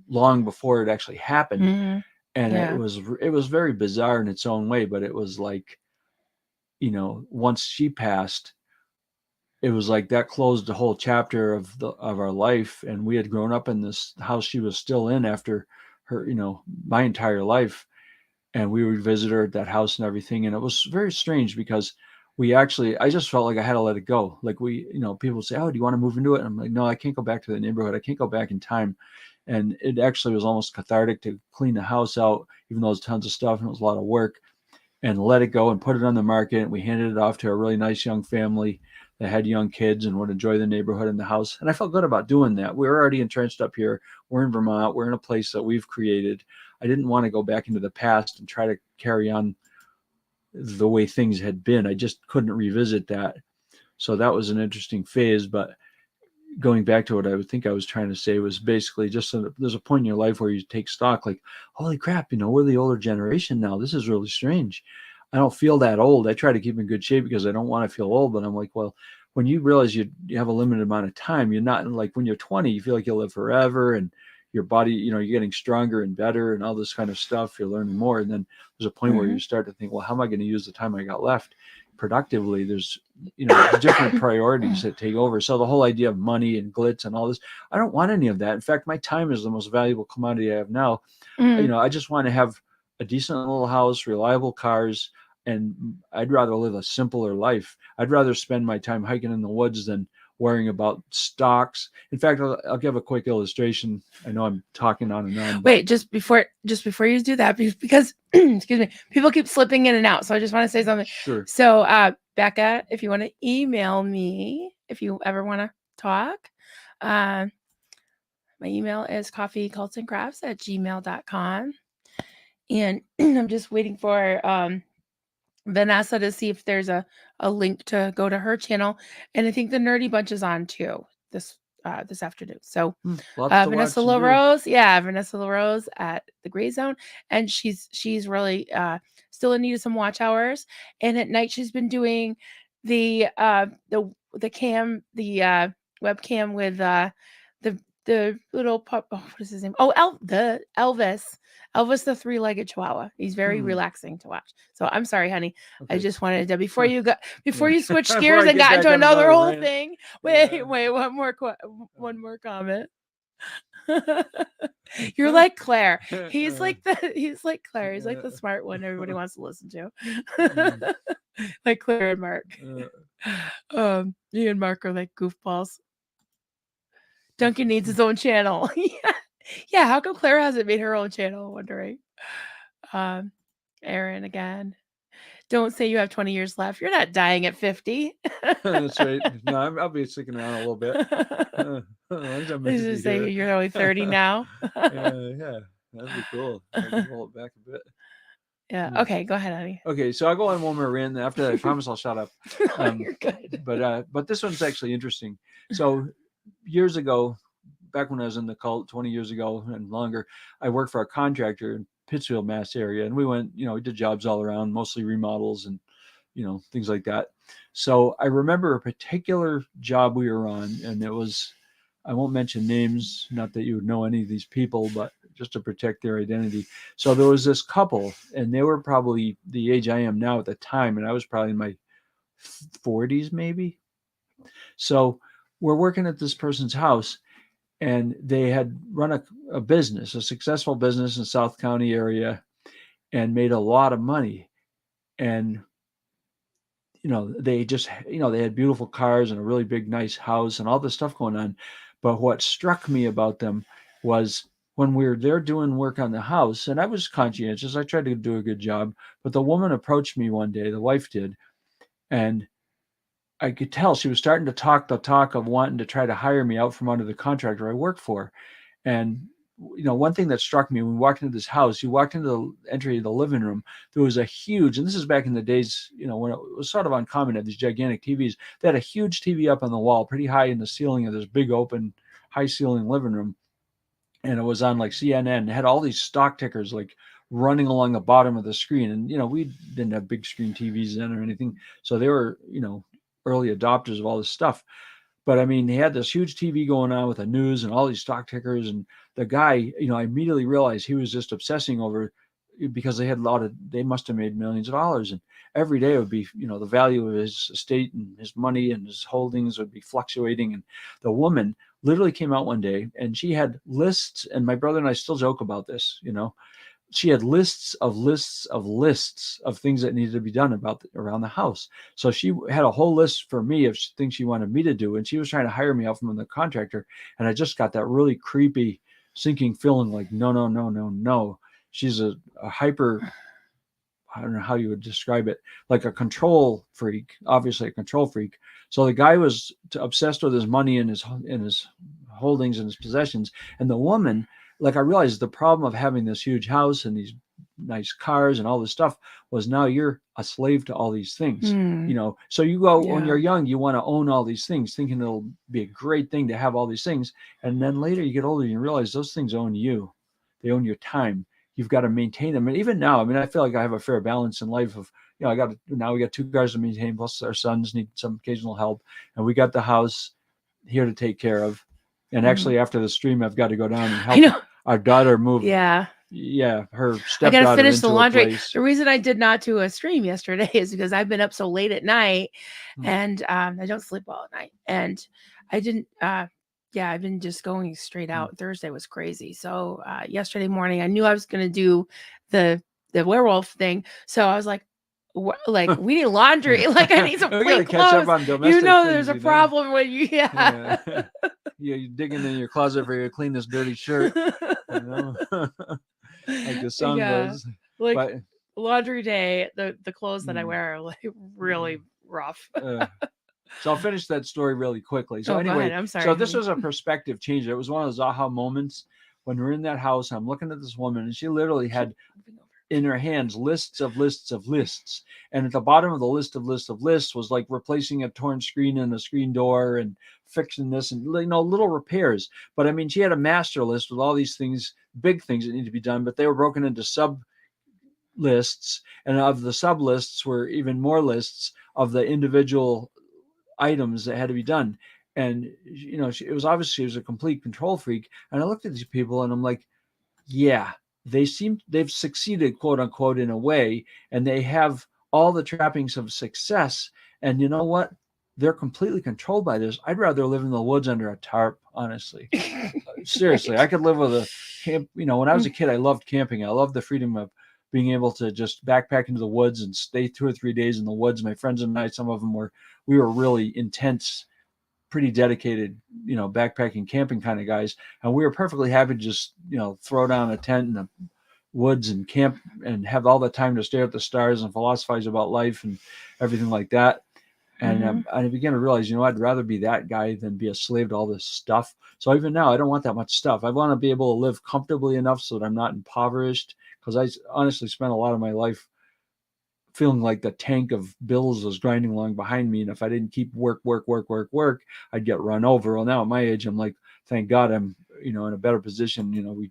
long before it actually happened. Mhm. And Yeah. it was very bizarre in its own way, but it was like, once she passed, it was like that closed the whole chapter of our life. And we had grown up in this house she was still in after her, my entire life. And we would visit her at that house and everything. And it was very strange because I just felt like I had to let it go. Like people say, oh, do you want to move into it? And I'm like, no, I can't go back to the neighborhood. I can't go back in time. And it actually was almost cathartic to clean the house out, even though it was tons of stuff and it was a lot of work, and let it go and put it on the market. And we handed it off to a really nice young family that had young kids and would enjoy the neighborhood and the house. And I felt good about doing that. We're already entrenched up here. We're in Vermont. We're in a place that we've created. I didn't want to go back into the past and try to carry on the way things had been. I just couldn't revisit that. So that was an interesting phase. But going back to what I would think I was trying to say was basically just there's a point in your life where you take stock, like, holy crap, we're the older generation now. This is really strange. I don't feel that old. I try to keep in good shape because I don't want to feel old. But I'm like, well, when you realize you have a limited amount of time, you're not like when you're 20, you feel like you'll live forever and your body, you're getting stronger and better and all this kind of stuff. You're learning more. And then there's a point where you Mhm. start to think, well, how am I going to use the time I got left? productively, there's different priorities that take over. So the whole idea of money and glitz and all this, I don't want any of that. In fact, my time is the most valuable commodity I have now. Mm. I just want to have a decent little house, reliable cars, and I'd rather live a simpler life. I'd rather spend my time hiking in the woods than worrying about stocks. In fact, I'll give a quick illustration. I know I'm talking on and on, but Wait, just before you do that, because excuse me, people keep slipping in and out. So I just want to say something. sure. So Becca, if you want to email me, if you ever want to talk, my email is coffeecultsandcrafts@gmail.com. And I'm just waiting for Vanessa to see if there's a link to go to her channel. And I think the Nerdy Bunch is on too this afternoon. So Lots to Vanessa watch and do. LaRose, Vanessa LaRose at the Gray Zone, and she's really still in need of some watch hours. And at night she's been doing the webcam with the little pup. Oh, what is his name? Oh, Elvis, the three-legged Chihuahua. He's very relaxing to watch. So I'm sorry, honey. Okay. I just wanted to before you switched Before gears I and get got back into on another another whole rant. thing. Yeah. Wait, one more comment. You're like Claire. He's like Claire. He's like the smart one everybody wants to listen to. Like Claire and Mark. Me and Mark are like goofballs. Duncan needs his own channel. Yeah, how come Claire hasn't made her own channel? I'm wondering. Aaron again. Don't say you have 20 years left. You're not dying at 50. That's right. No, I'll be sticking around a little bit. As long as I'm meant to be Say here. you're only 30 now. Yeah, that'd be cool. I can roll it back a bit. Yeah. Okay, go ahead, honey. Okay, so I'll go on one more rant. After that, I promise I'll shut up. You're good. But this one's actually interesting. So years ago, back when I was in the cult 20 years ago and longer, I worked for a contractor in Pittsfield, Mass area, and we went, we did jobs all around, mostly remodels and things like that. So I remember a particular job we were on, and it was, I won't mention names, not that you would know any of these people, but just to protect their identity. So there was this couple, and they were probably the age I am now at the time, and I was probably in my 40s maybe. So we're working at this person's house, and they had run a business, a successful business in South County area, and made a lot of money. And they just, they had beautiful cars and a really big, nice house and all this stuff going on. But what struck me about them was when we were there doing work on the house, and I was conscientious, I tried to do a good job, but the woman approached me one day, the wife did, and I could tell she was starting to talk the talk of wanting to try to hire me out from under the contractor I work for. And one thing that struck me when we walked into this house, you walked into the entry of the living room, there was a huge, and this is back in the days, when it was sort of uncommon to have these gigantic TVs. They had a huge TV up on the wall, pretty high in the ceiling of this big open, high ceiling living room. And it was on like CNN. It had all these stock tickers like running along the bottom of the screen. And, we didn't have big screen TVs then or anything. So they were, early adopters of all this stuff. But I mean, he had this huge TV going on with the news and all these stock tickers. And the guy, I immediately realized he was just obsessing over, because they must have made millions of dollars. And every day it would be, the value of his estate and his money and his holdings would be fluctuating. And the woman literally came out one day and she had lists. And my brother and I still joke about this, she had lists of things that needed to be done around the house. So she had a whole list for me of things she wanted me to do, and she was trying to hire me out from the contractor. And I just got that really creepy, sinking feeling like, no, no, no, no, no. She's a hyper, I don't know how you would describe it, like a control freak, obviously a control freak. So the guy was obsessed with his money and his holdings and his possessions, and the woman, like, I realized the problem of having this huge house and these nice cars and all this stuff was now you're a slave to all these things. So you go, when you're young, you want to own all these things, thinking it'll be a great thing to have all these things. And then later you get older and you realize those things own you. They own your time. You've got to maintain them. And even now, I mean, I feel like I have a fair balance in life of, we got 2 cars to maintain, plus our sons need some occasional help. And we got the house here to take care of. And actually, after the stream, I've got to go down and help our daughter move her I gotta stepdaughter finish the into a laundry. place. The reason I did not do a stream yesterday is because I've been up so late at night, and I don't sleep well at night, and I didn't. Yeah, I've been just going straight out. Thursday was crazy. So yesterday morning, I knew I was gonna do the werewolf thing. So I was like, like we need laundry. Like I need some We clean gotta catch up clothes. on domestic There's things, a problem when you Yeah. You're digging in your closet for your cleanest dirty shirt, like the song yeah. goes. Like But laundry day, the clothes that I wear are like really rough. so I'll finish that story really quickly. So Oh, go ahead. anyway, I'm sorry, so this honey. was a perspective change. It was one of those aha moments when we're in that house. I'm looking at this woman, and she literally had in her hands lists of lists of lists, and at the bottom of the list of lists was like replacing a torn screen in a screen door and fixing this and little repairs. But I mean, she had a master list with all these things, big things that need to be done, but they were broken into sub lists, and of the sub lists were even more lists of the individual items that had to be done. And it was obvious she was a complete control freak. And I looked at these people and I'm like, yeah, they've succeeded, quote unquote, in a way, and they have all the trappings of success. And you know what? They're completely controlled by this. I'd rather live in the woods under a tarp, honestly. Seriously, I could live with a camp. When I was a kid, I loved camping. I loved the freedom of being able to just backpack into the woods and stay 2 or 3 days in the woods. My friends and I, some of them we were really intense, pretty dedicated, backpacking, camping kind of guys. And we were perfectly happy to just, throw down a tent in the woods and camp and have all the time to stare at the stars and philosophize about life and everything like that. And I began to realize, I'd rather be that guy than be a slave to all this stuff. So even now, I don't want that much stuff. I want to be able to live comfortably enough so that I'm not impoverished, because I honestly spent a lot of my life feeling like the tank of bills was grinding along behind me. And if I didn't keep work, I'd get run over. Well, now at my age, I'm like, thank God I'm, in a better position.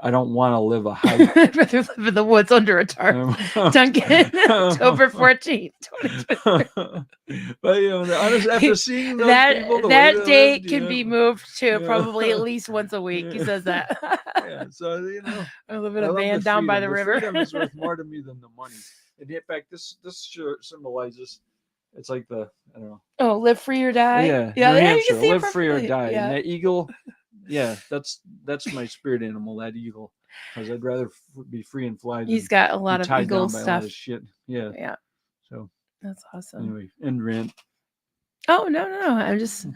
I don't want to live a high. I'd rather live in the woods under a tarp. Duncan, October 14th, 2023. But after seeing those people, the way that they date lived, can be moved to probably at least once a week. He says that. Yeah, so I live in I a love van the down by freedom. the The river. freedom is worth more to me than the money. And in fact, this shirt symbolizes. It's like I don't know. Oh, live free or die. Yeah, yeah. New You Hampshire, can see live free or perfectly. die. Yeah. And that eagle, yeah, that's my spirit animal. That eagle, because I'd rather be free and fly than He's got a lot be of tied eagle down by a lot stuff. of shit. Yeah. Yeah. So That's awesome. anyway, end rant. Oh no. I'm just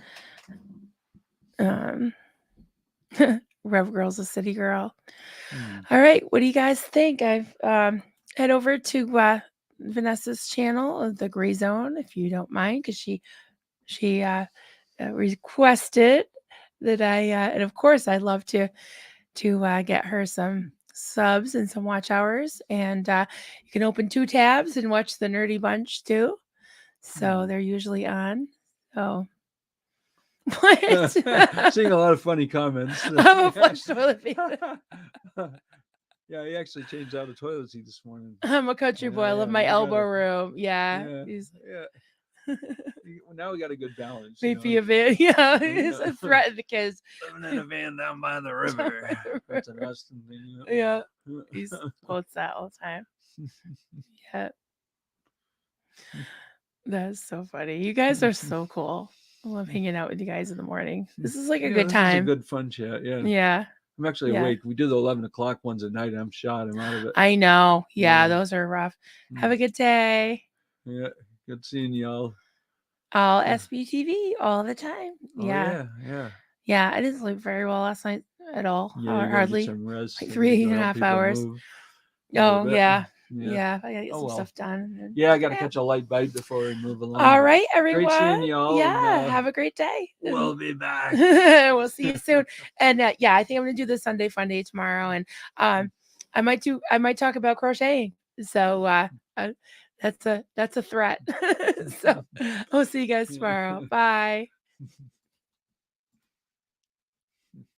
Rev Girl's a city girl. All right, what do you guys think? I've head over to Vanessa's channel, The Gray Zone, if you don't mind, because she requested that I and of course I'd love to get her some subs and some watch hours, and you can open 2 tabs and watch the Nerdy Bunch too. So they're usually on. So what? Seeing a lot of funny comments. I'm a flush toilet paper. Yeah, he actually changed out a toilet seat this morning. I'm a country boy. I love my elbow room. Yeah. Now we got a good balance. Maybe a van. Yeah, it's a threat because living in a van down by the river. That's an Austin thing. Yeah, he quotes that all the time. Yeah, that's so funny. You guys are so cool. I love hanging out with you guys in the morning. This is like a good time. This is a good fun chat. Yeah. Yeah. I'm actually awake. We do the 11 o'clock ones at night. And I'm shot. I'm out of it. I know. Yeah, those are rough. Have a good day. Yeah. Good seeing y'all. All SBTV all the time. Yeah. Yeah, I didn't sleep very well last night at all. Yeah, hardly. Some rest. Like 3.5 hours. Oh, yeah. I gotta get some stuff done. And, I gotta catch a light bite before we move along. All right, everyone. Great seeing y'all. Yeah, and, have a great day. We'll be back. We'll see you soon. And I think I'm gonna do the Sunday Fun Day tomorrow, and I might talk about crocheting. So that's a threat. So I'll see you guys tomorrow. Bye.